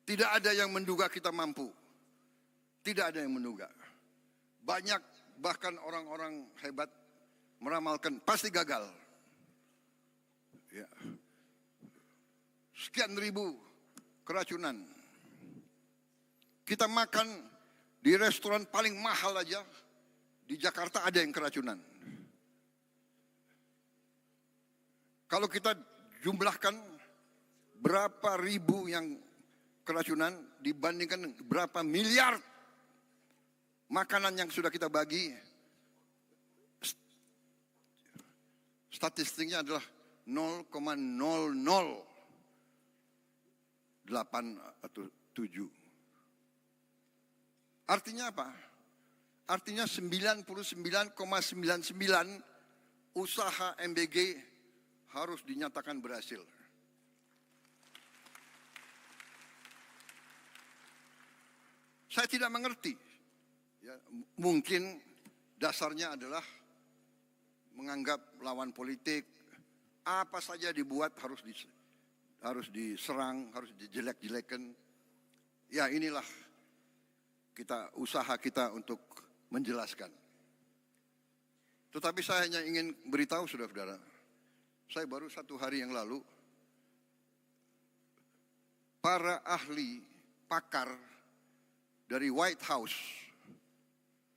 Tidak ada yang menduga kita mampu. Tidak ada yang menduga. Banyak bahkan orang-orang hebat meramalkan pasti gagal. Ya. Sekian ribu keracunan. Kita makan di restoran paling mahal aja di Jakarta ada yang keracunan. Kalau kita jumlahkan berapa ribu yang keracunan dibandingkan berapa miliar makanan yang sudah kita bagi, statistiknya adalah 0,008 atau 7. Artinya apa? Artinya 99,99 usaha MBG harus dinyatakan berhasil. Saya tidak mengerti. Ya, mungkin dasarnya adalah menganggap lawan politik, apa saja dibuat harus diserang, harus dijelek-jelekan. Ya inilah usaha kita untuk menjelaskan. Tetapi saya hanya ingin beritahu saudara-saudara, saya baru 1 hari yang lalu, para ahli pakar dari White House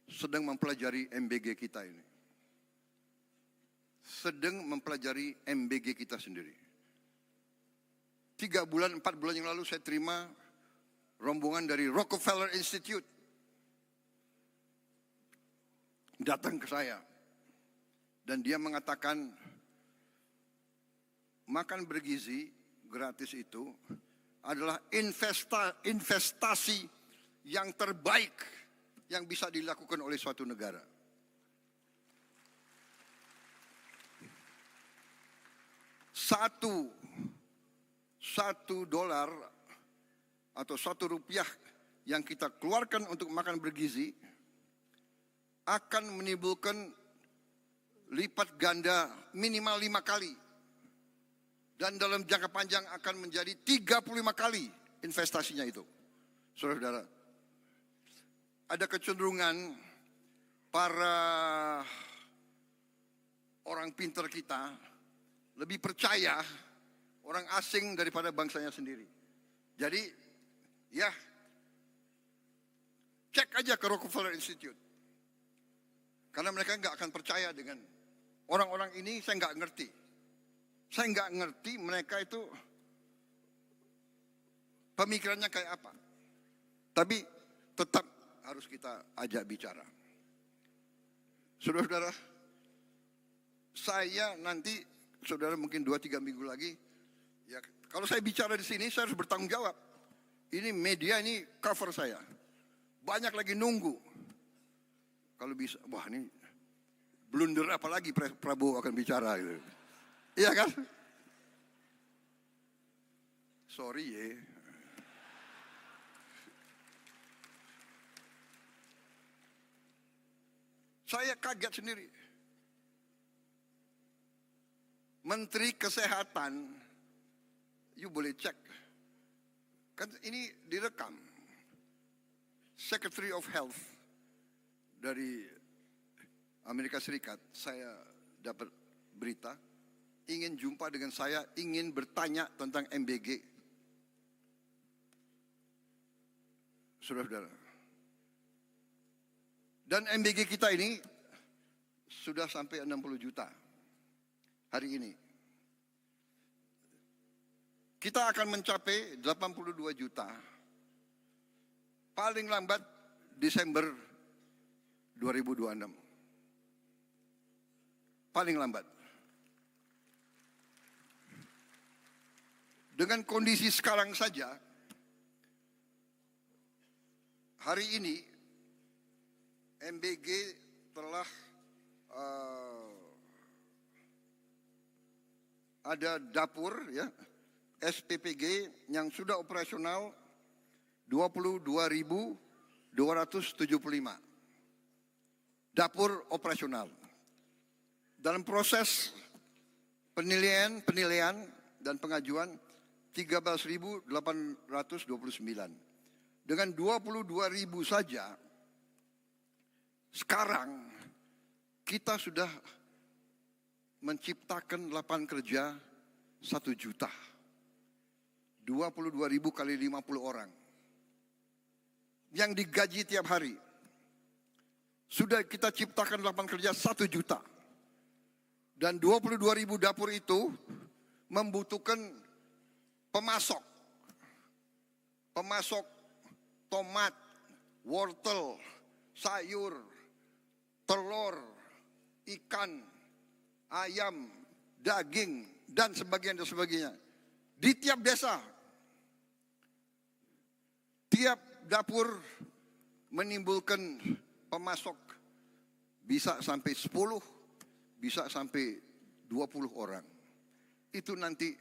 sedang mempelajari MBG kita ini. Sedang mempelajari MBG kita sendiri. 3 bulan, 4 bulan yang lalu saya terima rombongan dari Rockefeller Institute. Datang ke saya. Dan dia mengatakan, makan bergizi gratis itu adalah investasi yang terbaik yang bisa dilakukan oleh suatu negara. Satu dolar atau $1 yang kita keluarkan untuk makan bergizi akan menimbulkan lipat ganda minimal 5 kali. Dan dalam jangka panjang akan menjadi 35 kali investasinya itu. Saudara-saudara, ada kecenderungan para orang pintar kita lebih percaya orang asing daripada bangsanya sendiri. Jadi, ya, cek aja ke Rockefeller Institute. Karena mereka nggak akan percaya dengan orang-orang ini, saya nggak ngerti. Saya nggak ngerti mereka itu pemikirannya kayak apa. Tapi tetap harus kita ajak bicara. Saudara-saudara, saya nanti, saudara mungkin 2-3 minggu lagi, ya kalau saya bicara di sini saya harus bertanggung jawab. Ini media, ini cover saya. Banyak lagi nunggu. Kalau bisa, wah ini blunder apa lagi Prabowo akan bicara gitu. Iya kan? Sorry ya. Saya kaget sendiri. Menteri Kesehatan, you boleh cek. Kan ini direkam. Secretary of Health dari Amerika Serikat, saya dapat berita, ingin jumpa dengan saya, ingin bertanya tentang MBG. Saudara-saudara. Dan MBG kita ini sudah sampai 60 juta hari ini. Kita akan mencapai 82 juta paling lambat Desember 2026. Paling lambat. Dengan kondisi sekarang saja, hari ini MBG telah ada dapur ya SPPG yang sudah operasional 22.275 dapur operasional. Dalam proses penilaian dan pengajuan 13.829. Dengan 22.000 saja, sekarang kita sudah menciptakan lapangan kerja 1 juta. 22.000 kali 50 orang. Yang digaji tiap hari. Sudah kita ciptakan lapangan kerja 1 juta. Dan 22.000 dapur itu membutuhkan pemasok. Pemasok tomat, wortel, sayur, telur, ikan, ayam, daging, dan sebagainya. Di tiap desa, tiap dapur menimbulkan pemasok bisa sampai 10, bisa sampai 20 orang. Itu nanti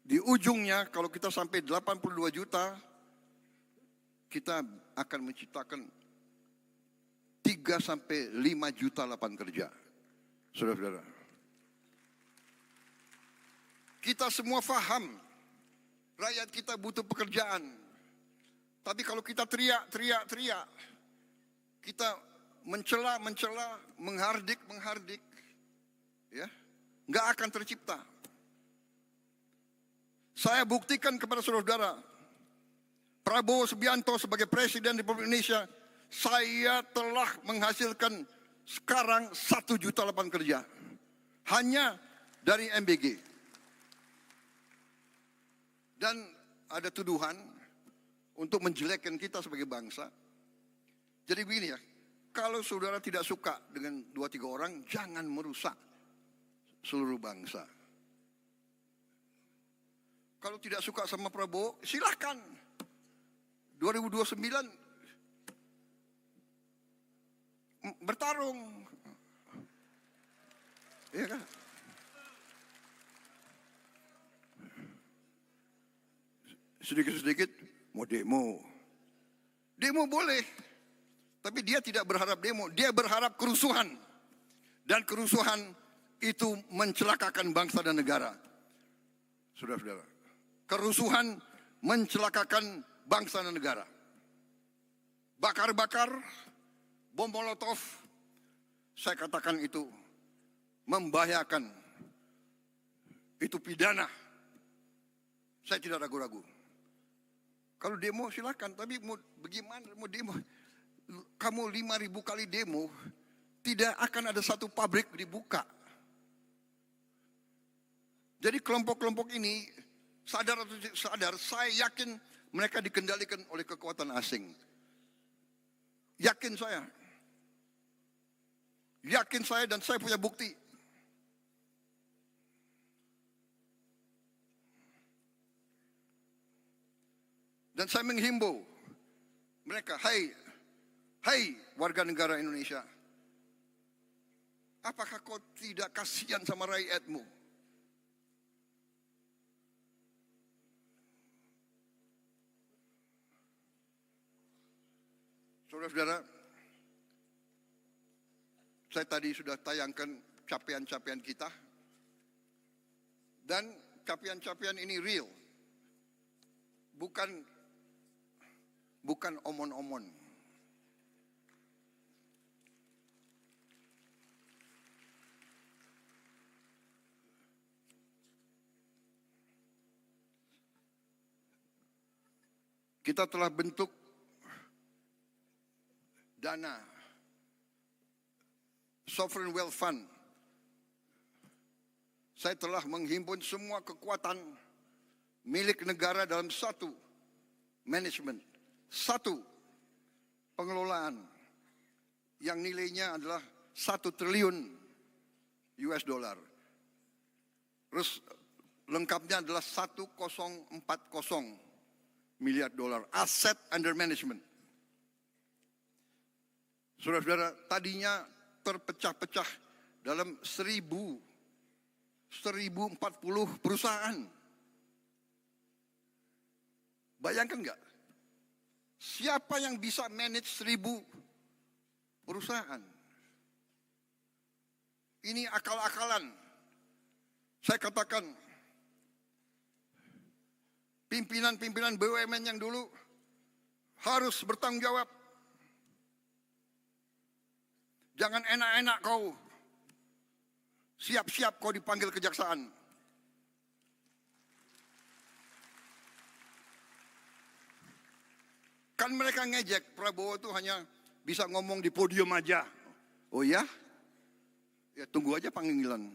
di ujungnya kalau kita sampai 82 juta, kita akan menciptakan 3 sampai 5 juta lapangan kerja. Saudara-saudara. Kita semua paham rakyat kita butuh pekerjaan. Tapi kalau kita teriak, kita mencela, menghardik, ya, nggak akan tercipta. Saya buktikan kepada saudara-saudara, Prabowo Subianto sebagai Presiden Republik Indonesia, saya telah menghasilkan sekarang 1 juta lapangan kerja. Hanya dari MBG. Dan ada tuduhan untuk menjelekkan kita sebagai bangsa. Jadi begini ya, kalau saudara tidak suka dengan 2-3 orang, jangan merusak seluruh bangsa. Kalau tidak suka sama Prabowo, silahkan. 2029 bertarung. Iya kan? Sedikit-sedikit mau demo. Demo boleh. Tapi dia tidak berharap demo, dia berharap kerusuhan. Dan kerusuhan itu mencelakakan bangsa dan negara. Saudara-saudara, kerusuhan mencelakakan bangsa dan negara. Bakar-bakar, bom molotov, saya katakan itu membahayakan. Itu pidana. Saya tidak ragu-ragu. Kalau demo silakan, tapi mau bagaimana mau demo? Kamu 5.000 kali demo, tidak akan ada satu pabrik dibuka. Jadi kelompok-kelompok ini sadar atau tidak sadar, saya yakin mereka dikendalikan oleh kekuatan asing. Yakin saya. Yakin saya dan saya punya bukti. Dan saya menghimbau mereka, hai warga negara Indonesia, apakah kau tidak kasihan sama rakyatmu? Saudara-saudara, saya tadi sudah tayangkan capaian-capaian kita, dan capaian-capaian ini real, bukan omon-omon. Kita telah bentuk dana Sovereign Wealth Fund. Saya telah menghimpun semua kekuatan milik negara dalam satu manajemen, satu pengelolaan yang nilainya adalah 1 triliun US dollar. Terus lengkapnya adalah 1040 miliar dolar aset under management. Saudara-saudara, tadinya terpecah-pecah dalam 1040 perusahaan. Bayangkan nggak? Siapa yang bisa manage 1000 perusahaan? Ini akal-akalan. Saya katakan, pimpinan-pimpinan BUMN yang dulu harus bertanggung jawab. Jangan enak-enak kau. Siap-siap kau dipanggil kejaksaan. Kan mereka ngejek, Prabowo itu hanya bisa ngomong di podium aja. Oh ya? Ya tunggu aja panggilan.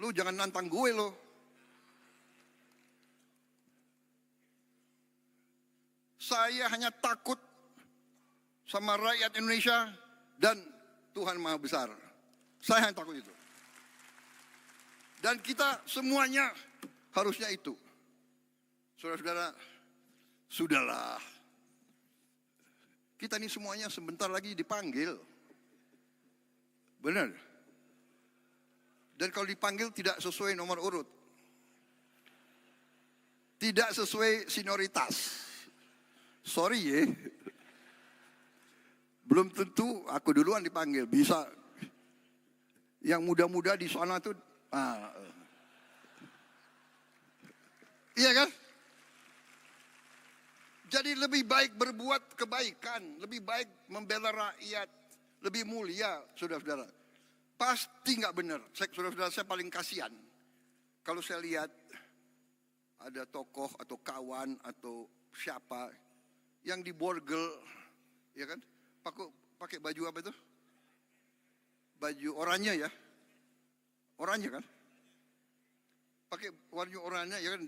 Lu jangan nantang gue lo. Saya hanya takut sama rakyat Indonesia dan Tuhan Maha Besar. Saya hanya takut itu. Dan kita semuanya harusnya itu. Saudara-saudara, sudahlah. Kita ini semuanya sebentar lagi dipanggil. Benar. Dan kalau dipanggil tidak sesuai nomor urut. Tidak sesuai senioritas. Sorry ya. Belum tentu aku duluan dipanggil. Bisa yang muda-muda di sana tuh. Iya kan? Jadi lebih baik berbuat kebaikan. Lebih baik membela rakyat. Lebih mulia, saudara-saudara. Pasti nggak benar. Saudara-saudara, saya paling kasihan. Kalau saya lihat ada tokoh atau kawan atau siapa yang diborgel, ya kan? Pakai baju apa itu? Baju oranye ya? Oranye kan? Pakai baju oranye ya kan?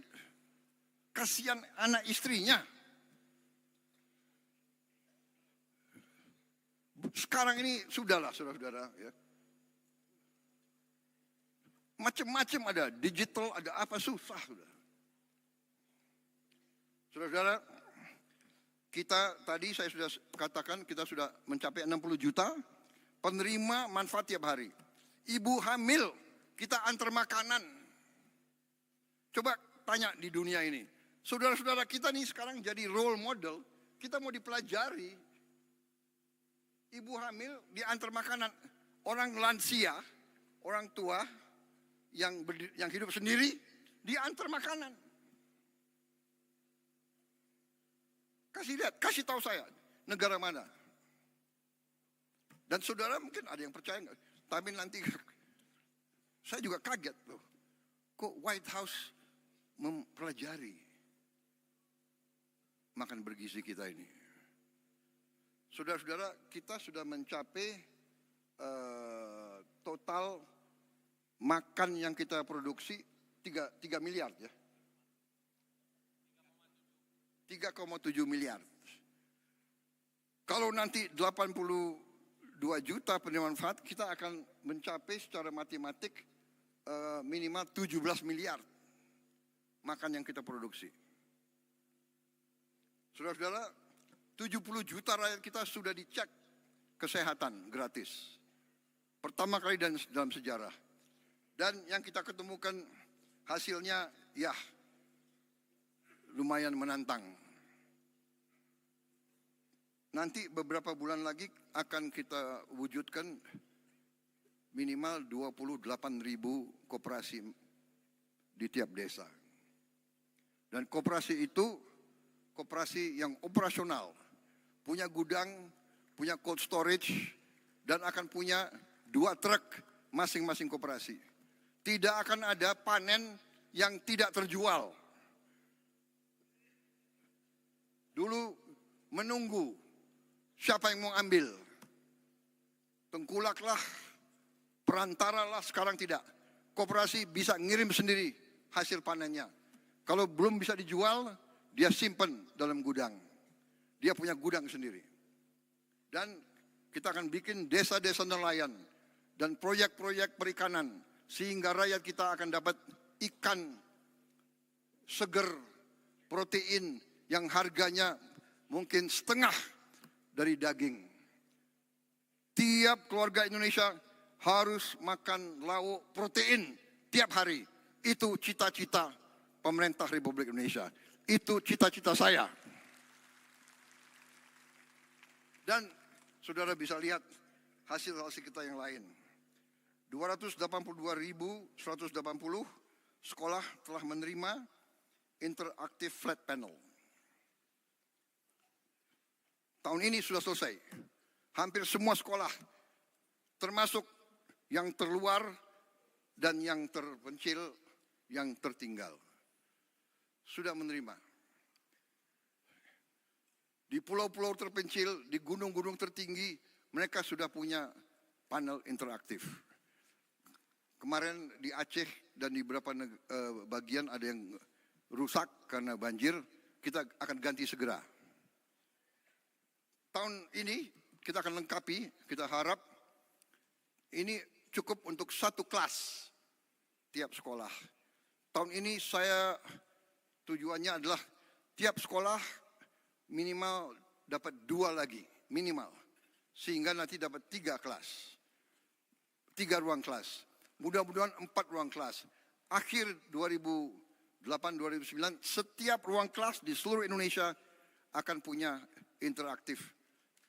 Kasihan anak istrinya. Sekarang ini sudahlah saudara-saudara ya. macam-macam ada, digital ada apa, susah sudah. Saudara-saudara, kita tadi saya sudah katakan kita sudah mencapai 60 juta penerima manfaat tiap hari. Ibu hamil kita antar makanan. Coba tanya di dunia ini. Saudara-saudara kita nih sekarang jadi role model. Kita mau dipelajari. Ibu hamil diantar makanan. Orang lansia, orang tua yang hidup sendiri diantar makanan. Kasih lihat, kasih tahu saya negara mana. Dan saudara mungkin ada yang percaya enggak, tapi nanti saya juga kaget loh. Kok White House mempelajari makan bergizi kita ini. Saudara-saudara, kita sudah mencapai total makan yang kita produksi 3 miliar ya. 3,7 miliar. Kalau nanti 82 juta penerima manfaat, kita akan mencapai secara matematik minimal 17 miliar makan yang kita produksi. Saudara-saudara, 70 juta rakyat kita sudah dicek kesehatan gratis. Pertama kali dalam sejarah. Dan yang kita ketemukan hasilnya ya lumayan menantang. Nanti beberapa bulan lagi akan kita wujudkan minimal 28.000 koperasi di tiap desa. Dan koperasi itu koperasi yang operasional, punya gudang, punya cold storage, dan akan punya 2 truk masing-masing koperasi. Tidak akan ada panen yang tidak terjual. Dulu menunggu siapa yang mau ambil. Tengkulaklah, perantaralah, sekarang tidak. Koperasi bisa ngirim sendiri hasil panennya. Kalau belum bisa dijual, dia simpan dalam gudang. Dia punya gudang sendiri. Dan kita akan bikin desa-desa nelayan dan proyek-proyek perikanan sehingga rakyat kita akan dapat ikan seger, protein yang harganya mungkin setengah dari daging. Tiap keluarga Indonesia harus makan lauk protein tiap hari. Itu cita-cita pemerintah Republik Indonesia. Itu cita-cita saya. Dan saudara bisa lihat hasil-hasil kita yang lain. 282.180 sekolah telah menerima interactive flat panel. Tahun ini sudah selesai. Hampir semua sekolah, termasuk yang terluar dan yang terpencil, yang tertinggal, sudah menerima. Di pulau-pulau terpencil, di gunung-gunung tertinggi, mereka sudah punya panel interaktif. Kemarin di Aceh dan di beberapa bagian ada yang rusak karena banjir, kita akan ganti segera. Tahun ini kita akan lengkapi, kita harap ini cukup untuk 1 kelas tiap sekolah. Tahun ini saya tujuannya adalah tiap sekolah minimal dapat 2 lagi, minimal. Sehingga nanti dapat 3 kelas. 3 ruang kelas. Mudah-mudahan 4 ruang kelas. Akhir 2008-2009, setiap ruang kelas di seluruh Indonesia akan punya interaktif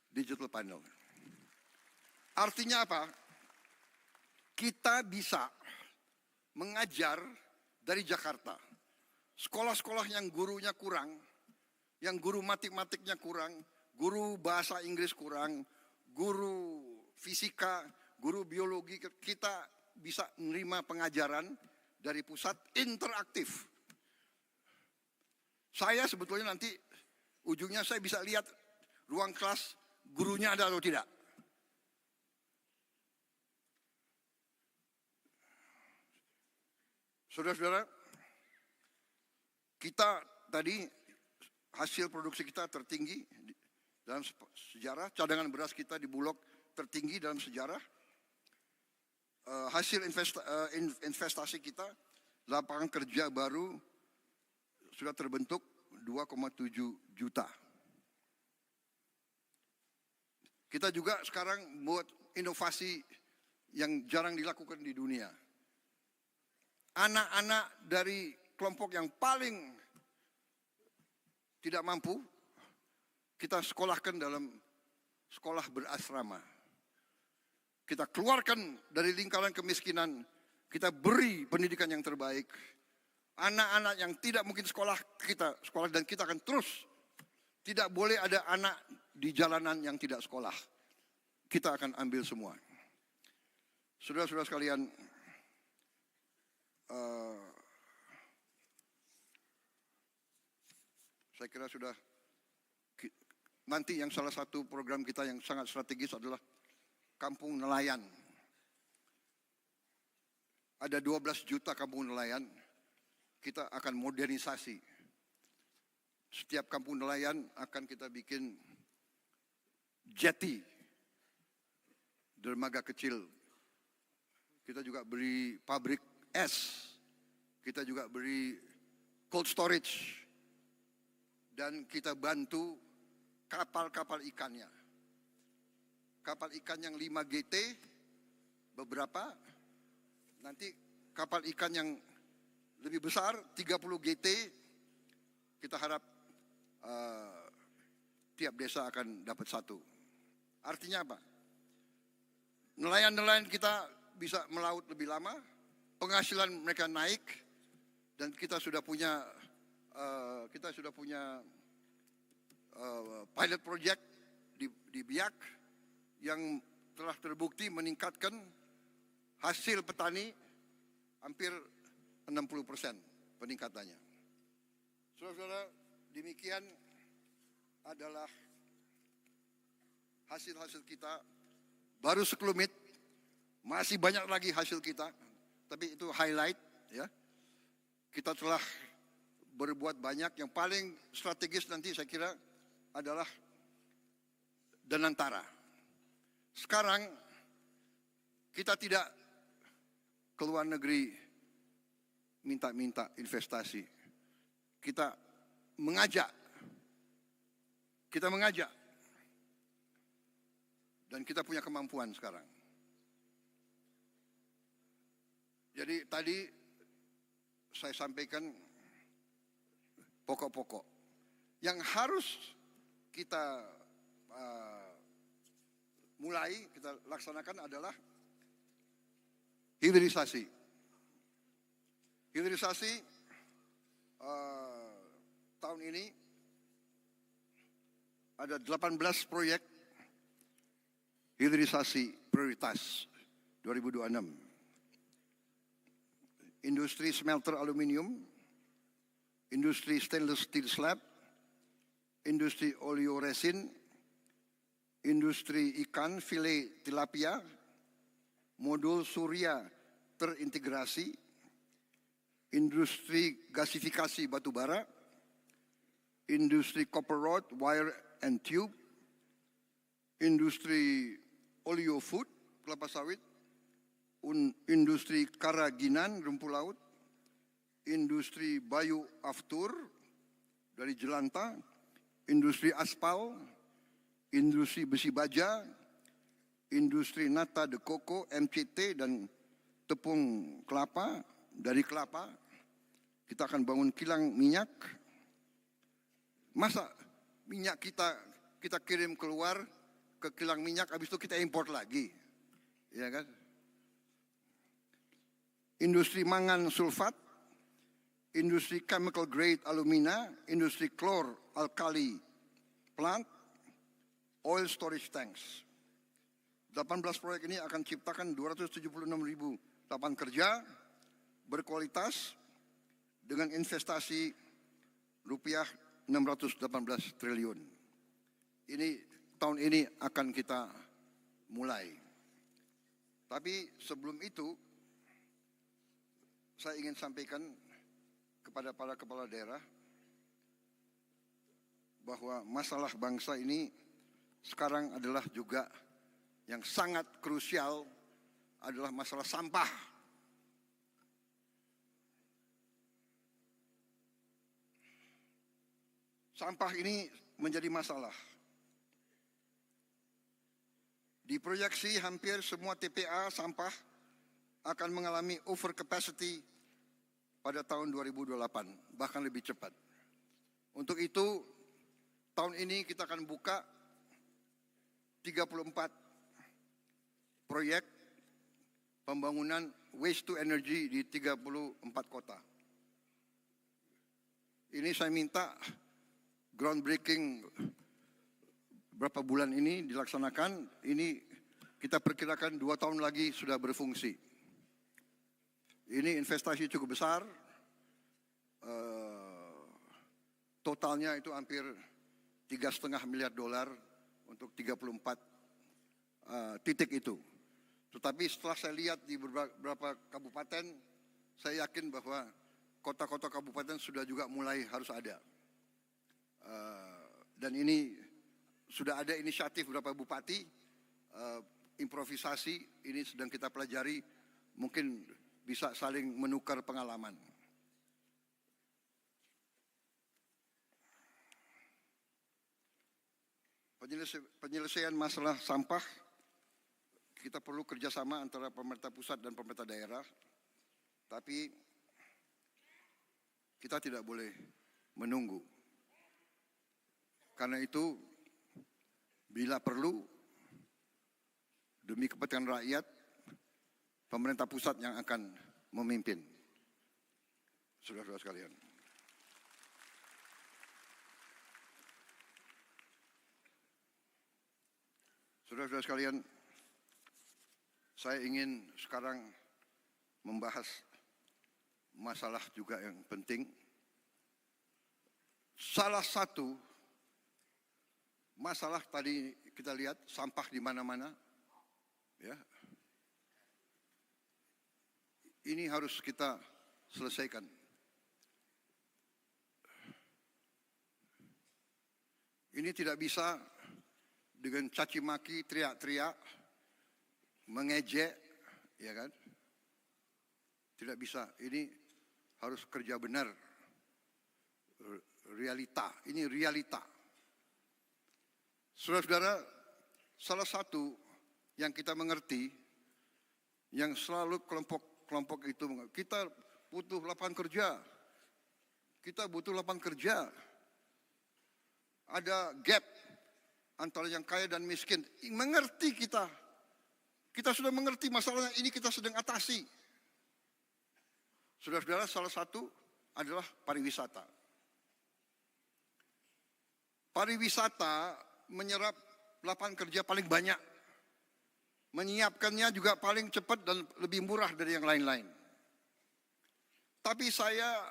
digital panel. Artinya apa? Kita bisa mengajar dari Jakarta. Sekolah-sekolah yang gurunya kurang, yang guru matematiknya kurang, guru bahasa Inggris kurang, guru fisika, guru biologi, kita bisa menerima pengajaran dari pusat interaktif. Saya sebetulnya nanti ujungnya saya bisa lihat ruang kelas gurunya ada atau tidak. Saudara-saudara, kita tadi hasil produksi kita tertinggi dalam sejarah, cadangan beras kita di Bulog tertinggi dalam sejarah. hasil investasi kita, lapangan kerja baru sudah terbentuk 2,7 juta. Kita juga sekarang buat inovasi yang jarang dilakukan di dunia. Anak-anak dari kelompok yang paling tidak mampu, kita sekolahkan dalam sekolah berasrama. Kita keluarkan dari lingkaran kemiskinan, kita beri pendidikan yang terbaik. Anak-anak yang tidak mungkin sekolah, kita sekolah, dan kita akan terus. Tidak boleh ada anak di jalanan yang tidak sekolah. Kita akan ambil semua. Saudara-saudara sekalian, saya kira sudah, nanti yang salah satu program kita yang sangat strategis adalah kampung nelayan. Ada 12 juta kampung nelayan, kita akan modernisasi. Setiap kampung nelayan akan kita bikin jetty, dermaga kecil. Kita juga beri pabrik es, kita juga beri cold storage, dan kita bantu kapal-kapal ikannya. Kapal ikan yang 5 GT, beberapa, nanti kapal ikan yang lebih besar, 30 GT, kita harap tiap desa akan dapat satu. Artinya apa? Nelayan-nelayan kita bisa melaut lebih lama, penghasilan mereka naik, dan kita sudah punya pilot project di Biak yang telah terbukti meningkatkan hasil petani hampir 60% peningkatannya. Saudara-saudara, demikian adalah hasil-hasil kita. Baru sekelumit, masih banyak lagi hasil kita, tapi itu highlight ya. Kita telah berbuat banyak. Yang paling strategis nanti saya kira adalah Danantara. Sekarang kita tidak ke luar negeri minta-minta investasi. Kita mengajak, dan kita punya kemampuan sekarang. Jadi tadi saya sampaikan pokok-pokok yang harus kita mulai, kita laksanakan adalah hilirisasi. Hilirisasi tahun ini ada 18 proyek hilirisasi prioritas 2026. Industri smelter aluminium, industri stainless steel slab, industri oleoresin, industri ikan file tilapia, modul surya terintegrasi, industri gasifikasi batubara, industri copper rod, wire and tube, industri oleo food, kelapa sawit, industri karaginan, rumput laut, industri bayu aftur dari jelantah, industri aspal, industri besi baja, industri nata de coco, MCT, dan tepung kelapa. Dari kelapa kita akan bangun kilang minyak. Masa minyak kita kirim keluar ke kilang minyak, habis itu kita import lagi, ya kan? Industri mangan sulfat, industri chemical grade alumina, industri klor alkali plant, oil storage tanks. 18 proyek ini akan ciptakan 276.000 lapangan kerja berkualitas dengan investasi rupiah 618 triliun. Ini tahun ini akan kita mulai. Tapi sebelum itu, saya ingin sampaikan kepada para kepala daerah bahwa masalah bangsa ini sekarang adalah juga yang sangat krusial adalah masalah sampah. Sampah ini menjadi masalah. Diproyeksi hampir semua TPA sampah akan mengalami over capacity pada tahun 2028, bahkan lebih cepat. Untuk itu, tahun ini kita akan buka 34 proyek pembangunan waste to energy di 34 kota. Ini saya minta groundbreaking berapa bulan ini dilaksanakan. Ini kita perkirakan 2 tahun lagi sudah berfungsi. Ini investasi cukup besar. Totalnya itu hampir $3,5 miliar untuk 34 titik itu. Tetapi setelah saya lihat di beberapa kabupaten, saya yakin bahwa kota-kota kabupaten sudah juga mulai harus ada. Dan ini sudah ada inisiatif beberapa bupati, improvisasi, ini sedang kita pelajari, mungkin bisa saling menukar pengalaman. Penyelesaian masalah sampah, kita perlu kerjasama antara pemerintah pusat dan pemerintah daerah, tapi kita tidak boleh menunggu. Karena itu, bila perlu, demi kepentingan rakyat, pemerintah pusat yang akan memimpin. Saudara-saudara sekalian. Saudara-saudara sekalian, saya ingin sekarang membahas masalah juga yang penting. Salah satu masalah tadi kita lihat sampah di mana-mana, ya. Ini harus kita selesaikan. Ini tidak bisa dengan caci maki, teriak-teriak, mengejek, ya kan? Tidak bisa. Ini harus kerja benar. Realita, ini realita. Saudara-saudara, salah satu yang kita mengerti, yang selalu kelompok itu, kita butuh lapangan kerja. Kita butuh lapangan kerja. Ada gap antara yang kaya dan miskin. Mengerti kita. Kita sudah mengerti masalahnya, ini kita sedang atasi. Saudara-saudara, salah satu adalah pariwisata. Pariwisata menyerap lapangan kerja paling banyak. Menyiapkannya juga paling cepat dan lebih murah dari yang lain-lain. Tapi saya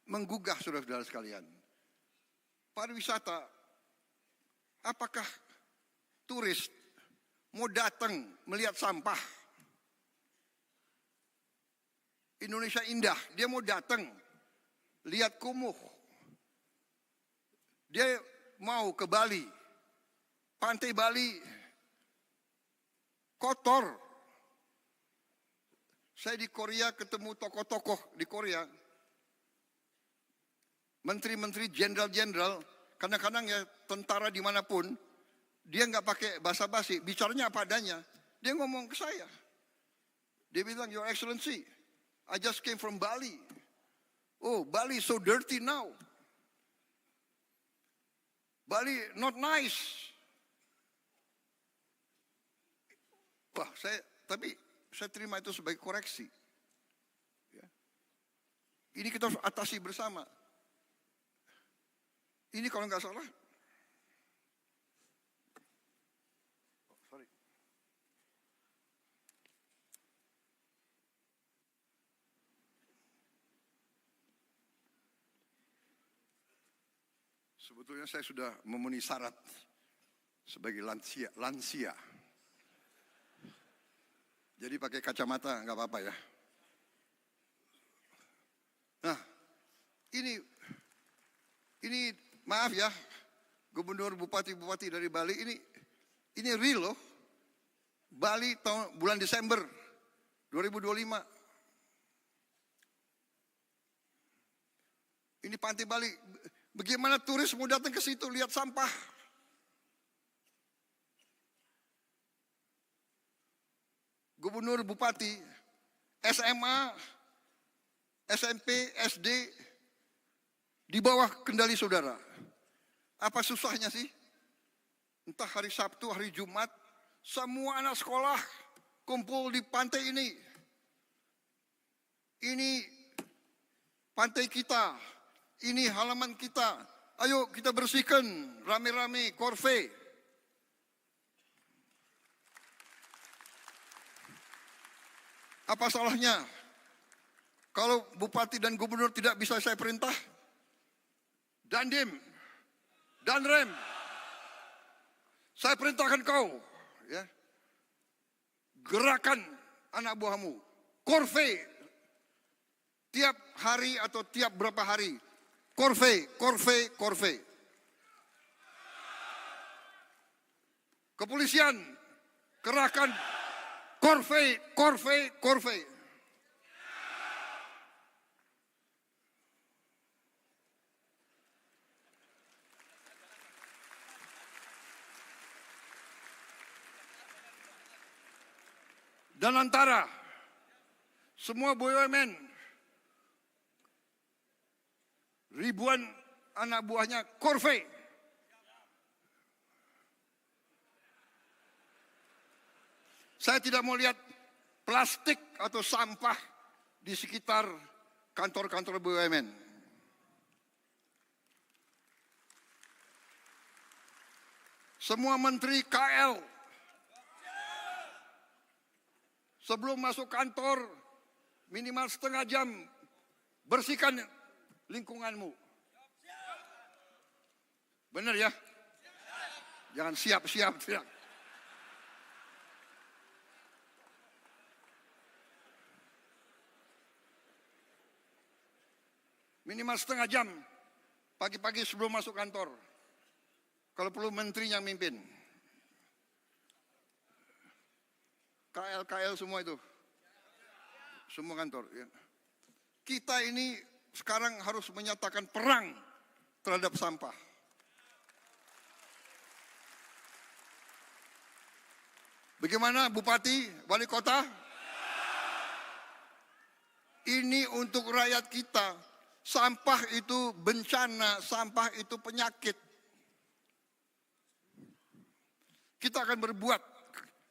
menggugah saudara-saudara sekalian. Pariwisata, apakah turis mau datang melihat sampah? Indonesia indah, dia mau datang lihat kumuh. Dia mau ke Bali, pantai Bali kotor. Saya di Korea ketemu tokoh-tokoh di Korea, menteri-menteri, jenderal-jenderal, kadang-kadang ya tentara dimanapun, dia nggak pakai basa-basi, bicaranya apa adanya. Dia ngomong ke saya, dia bilang, Your Excellency, I just came from Bali. Oh, Bali is so dirty now. Bali not nice. Wah, tapi saya terima itu sebagai koreksi. Ya. Ini kita harus atasi bersama. Ini kalau nggak salah, sebetulnya saya sudah memenuhi syarat sebagai lansia. Jadi pakai kacamata nggak apa-apa ya. Nah, ini maaf ya, gubernur, bupati-bupati dari Bali ini real loh. Bali bulan Desember 2025. Ini Pantai Bali. Bagaimana turis mau datang ke situ lihat sampah? Gubernur, bupati, SMA, SMP, SD di bawah kendali saudara. Apa susahnya sih? Entah hari Sabtu, hari Jumat, semua anak sekolah kumpul di pantai ini. Ini pantai kita, ini halaman kita. Ayo kita bersihkan rame-rame, korve. Apa salahnya? Kalau bupati dan gubernur tidak bisa saya perintah, Dandim, Danrem, saya perintahkan kau, ya, gerakan anak buahmu, korve, tiap hari atau tiap berapa hari, korve, korve, korve. Kepolisian, kerahkan korve, korve, korve. Dan antara semua BUMN, ribuan anak buahnya korve. Saya tidak mau lihat plastik atau sampah di sekitar kantor-kantor BUMN. Semua menteri KL sebelum masuk kantor minimal setengah jam bersihkan lingkunganmu. Benar ya? Jangan siap-siap tidak. Minimal setengah jam pagi-pagi sebelum masuk kantor. Kalau perlu menterinya mimpin. KL semua itu. Semua kantor. Ya. Kita ini sekarang harus menyatakan perang terhadap sampah. Bagaimana Bupati, Wali Kota? Ini untuk rakyat kita. Sampah itu bencana, sampah itu penyakit. Kita akan berbuat,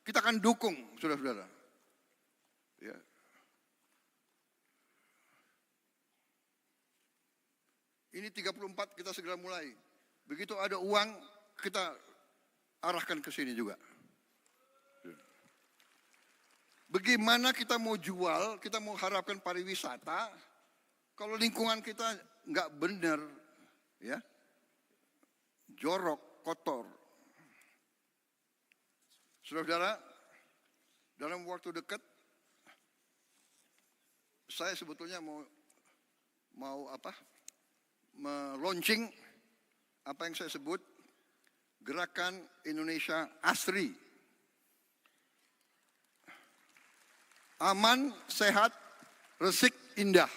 kita akan dukung, saudara-saudara. Ya. Ini 34 kita segera mulai. Begitu ada uang, kita arahkan ke sini juga. Bagaimana kita mau jual, kita mau harapkan pariwisata, kalau lingkungan kita nggak benar, ya, jorok, kotor. Saudara-saudara, dalam waktu dekat, saya sebetulnya mau meluncing apa yang saya sebut Gerakan Indonesia Asri. Aman, sehat, resik, indah.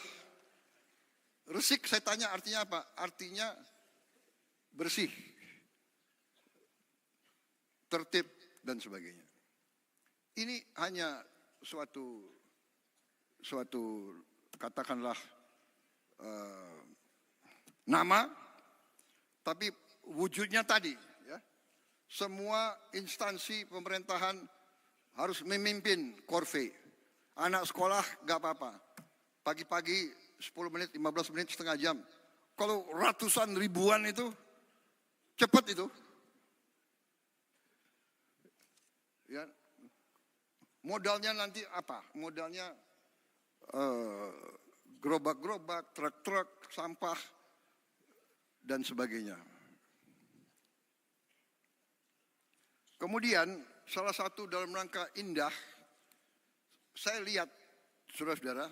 Resik saya tanya artinya apa? Artinya bersih, tertib, dan sebagainya. Ini hanya suatu katakanlah nama, tapi wujudnya tadi. Ya. Semua instansi pemerintahan harus memimpin korve. Anak sekolah gak apa-apa. Pagi-pagi 10 menit, 15 menit, setengah jam. Kalau ratusan ribuan itu, cepat itu. Ya. Modalnya nanti apa? Modalnya gerobak-gerobak, truk-truk, sampah, dan sebagainya. Kemudian, salah satu dalam rangka indah, saya lihat, saudara-saudara,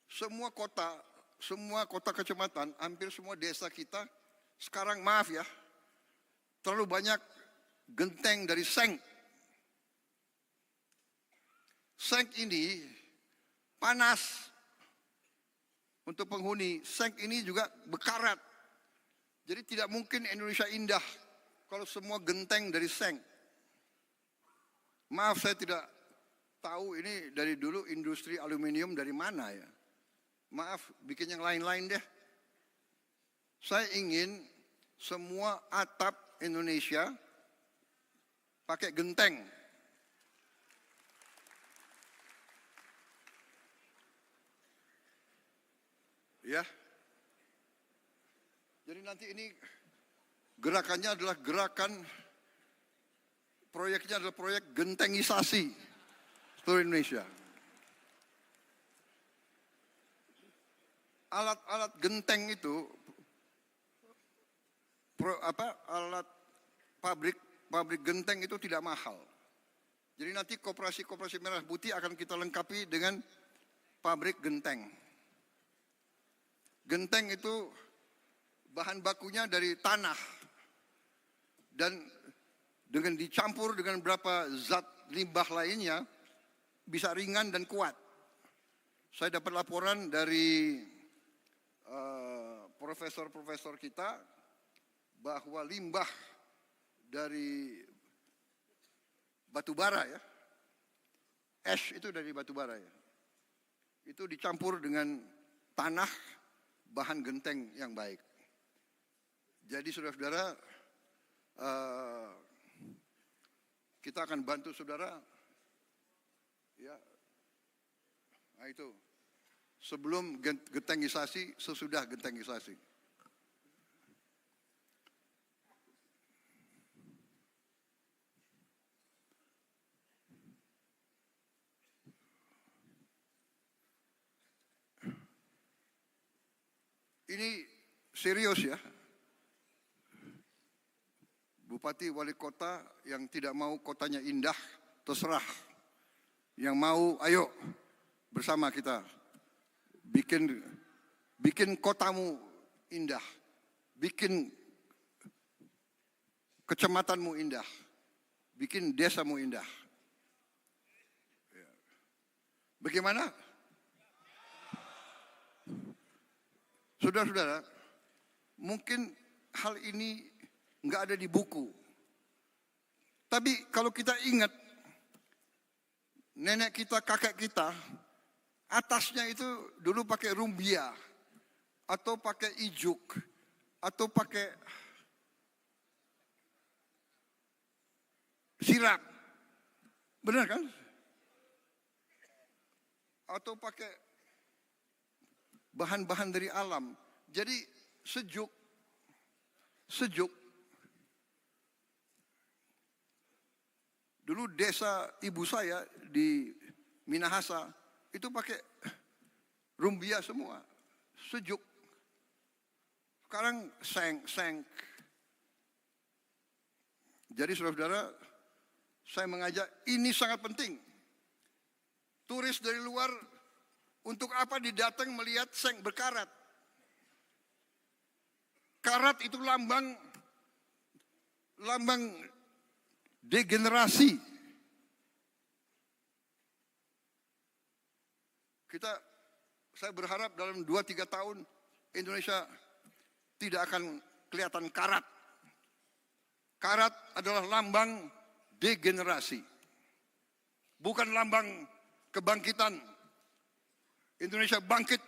semua kota kecamatan, hampir semua desa kita, sekarang maaf ya, terlalu banyak genteng dari seng. Seng ini panas untuk penghuni. Seng ini juga berkarat. Jadi tidak mungkin Indonesia indah kalau semua genteng dari seng. Maaf, saya tidak tahu ini dari dulu industri aluminium dari mana ya. Maaf, bikin yang lain-lain deh. Saya ingin semua atap Indonesia pakai genteng. Ya. Jadi nanti ini gerakannya adalah proyeknya adalah proyek gentengisasi seluruh Indonesia. Alat-alat genteng itu, alat pabrik genteng itu tidak mahal. Jadi nanti koperasi merah putih akan kita lengkapi dengan pabrik genteng. Genteng itu bahan bakunya dari tanah dan dengan dicampur dengan beberapa zat limbah lainnya bisa ringan dan kuat. Saya dapat laporan dari profesor-profesor kita bahwa limbah dari batu bara ya, ash itu dari batu bara ya, itu dicampur dengan tanah, bahan genteng yang baik. Jadi saudara-saudara, kita akan bantu saudara, ya. Nah itu, sebelum gentengisasi, sesudah gentengisasi. Ini serius ya. Bupati wali kota yang tidak mau kotanya indah, terserah. Yang mau, ayo bersama kita bikin kotamu indah, bikin kecamatanmu indah, bikin desamu indah. Bagaimana? Saudara-saudara, mungkin hal ini nggak ada di buku. Tapi kalau kita ingat, nenek kita, kakek kita, atasnya itu dulu pakai rumbia, atau pakai ijuk, atau pakai sirap. Benar kan? Atau pakai bahan-bahan dari alam. Jadi sejuk. Dulu desa ibu saya di Minahasa itu pakai rumbia semua. Sejuk. Sekarang seng. Jadi saudara-saudara, saya mengajak, ini sangat penting. Turis dari luar untuk apa didatang melihat seng berkarat? Karat itu lambang degenerasi. Saya berharap dalam 2-3 tahun Indonesia tidak akan kelihatan karat. Karat adalah lambang degenerasi. Bukan lambang kebangkitan. Indonesia bangkit,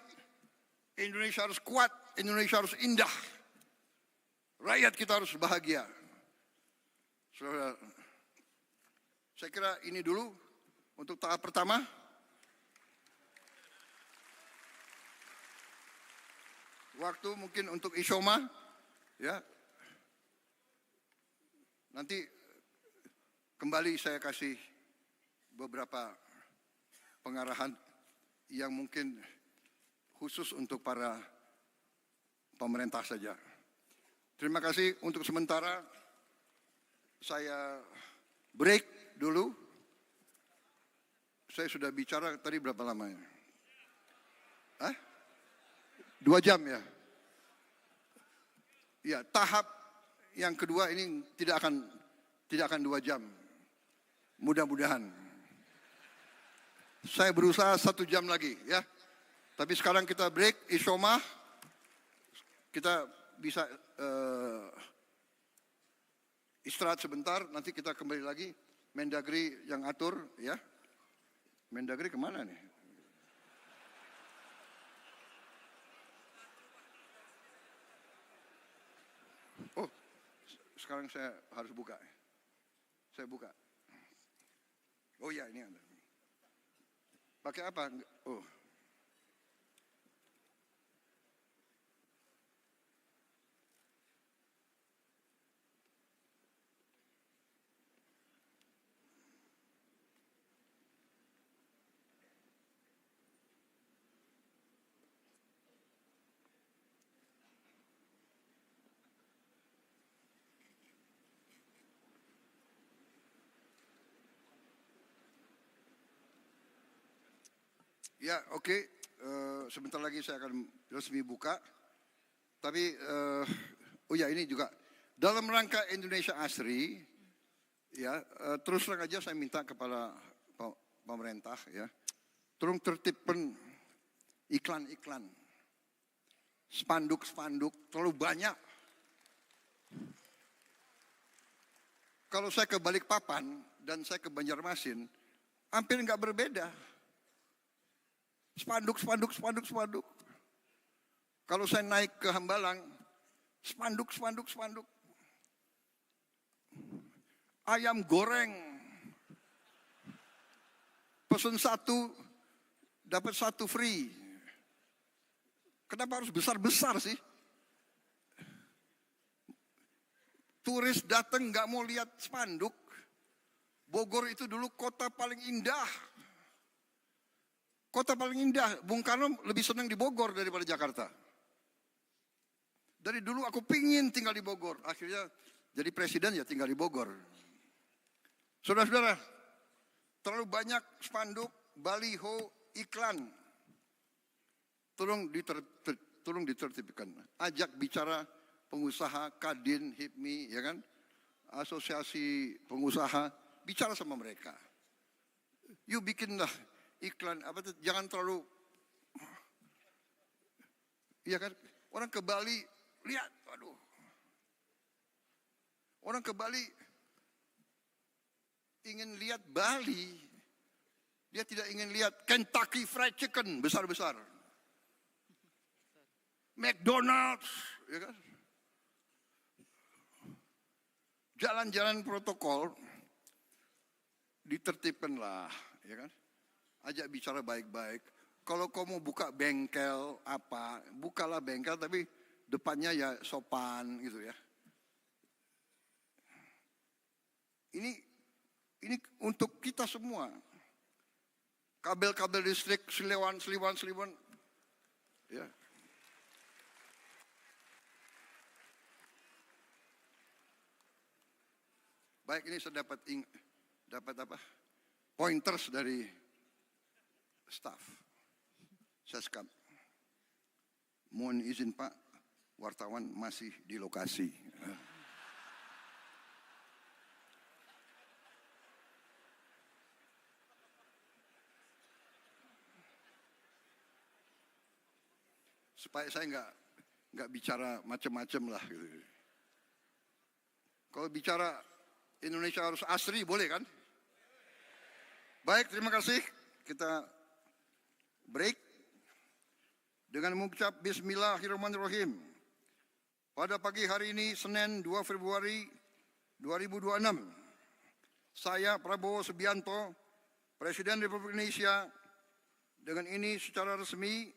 Indonesia harus kuat, Indonesia harus indah. Rakyat kita harus bahagia. Saudara, saya kira ini dulu untuk tahap pertama. Waktu mungkin untuk Isyoma, ya. Nanti kembali saya kasih beberapa pengarahan yang mungkin khusus untuk para pemerintah saja. Terima kasih. Untuk sementara saya break dulu. Saya sudah bicara tadi berapa lamanya? 2 jam ya? Ya, tahap yang kedua ini tidak akan 2 jam. Mudah-mudahan. Saya berusaha 1 jam lagi ya. Tapi sekarang kita break, Isyomah. Kita bisa istirahat sebentar, nanti kita kembali lagi. Mendagri yang atur ya. Mendagri kemana nih? Oh, sekarang saya harus buka. Saya buka. Oh ya, ini ada. Pakai apa? Oh. Ya, oke. Sebentar lagi saya akan resmi buka. Tapi, oh ya ini juga dalam rangka Indonesia Asri, ya terus terang aja saya minta kepada pemerintah, ya, tolong tertibkan iklan-iklan, spanduk-spanduk terlalu banyak. Kalau saya ke Balikpapan dan saya ke Banjarmasin, hampir nggak berbeda. Spanduk. Kalau saya naik ke Hambalang, spanduk. Ayam goreng, pesen 1, dapat 1 free. Kenapa harus besar-besar sih? Turis datang nggak mau lihat spanduk. Bogor itu dulu kota paling indah. Kota paling indah, Bung Karno lebih senang di Bogor daripada Jakarta. Dari dulu aku pingin tinggal di Bogor, akhirnya jadi presiden ya tinggal di Bogor. Saudara-saudara, terlalu banyak spanduk, baliho, iklan. Tolong ditertibkan. Ajak bicara pengusaha, Kadin, HIPMI, ya kan? Asosiasi pengusaha, bicara sama mereka. Yuk bikinlah iklan, jangan terlalu, iya kan, orang ke Bali, lihat, aduh, orang ke Bali, ingin lihat Bali, dia tidak ingin lihat Kentucky Fried Chicken, besar-besar, McDonald's, ya kan, jalan-jalan protokol, ditertibkanlah, ya kan. Ajak bicara baik-baik. Kalau kau mau buka bengkel apa, bukalah bengkel tapi depannya ya sopan gitu ya. Ini untuk kita semua. Kabel-kabel listrik seliwan. Ya. Baik, ini saya dapat apa? Pointers dari staff. Seskap. Mohon izin Pak, wartawan masih di lokasi. Supaya saya nggak bicara macam-macam lah. Gitu. Kalau bicara Indonesia harus asri, boleh kan? Baik, terima kasih. Kita break dengan mengucap Bismillahirrahmanirrahim. Pada pagi hari ini, Senin 2 Februari 2026, saya Prabowo Subianto, Presiden Republik Indonesia, dengan ini secara resmi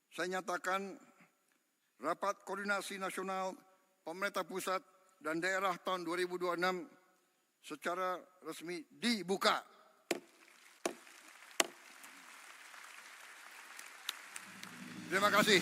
saya nyatakan Rapat Koordinasi Nasional Pemerintah Pusat dan Daerah tahun 2026 secara resmi dibuka. Terima kasih.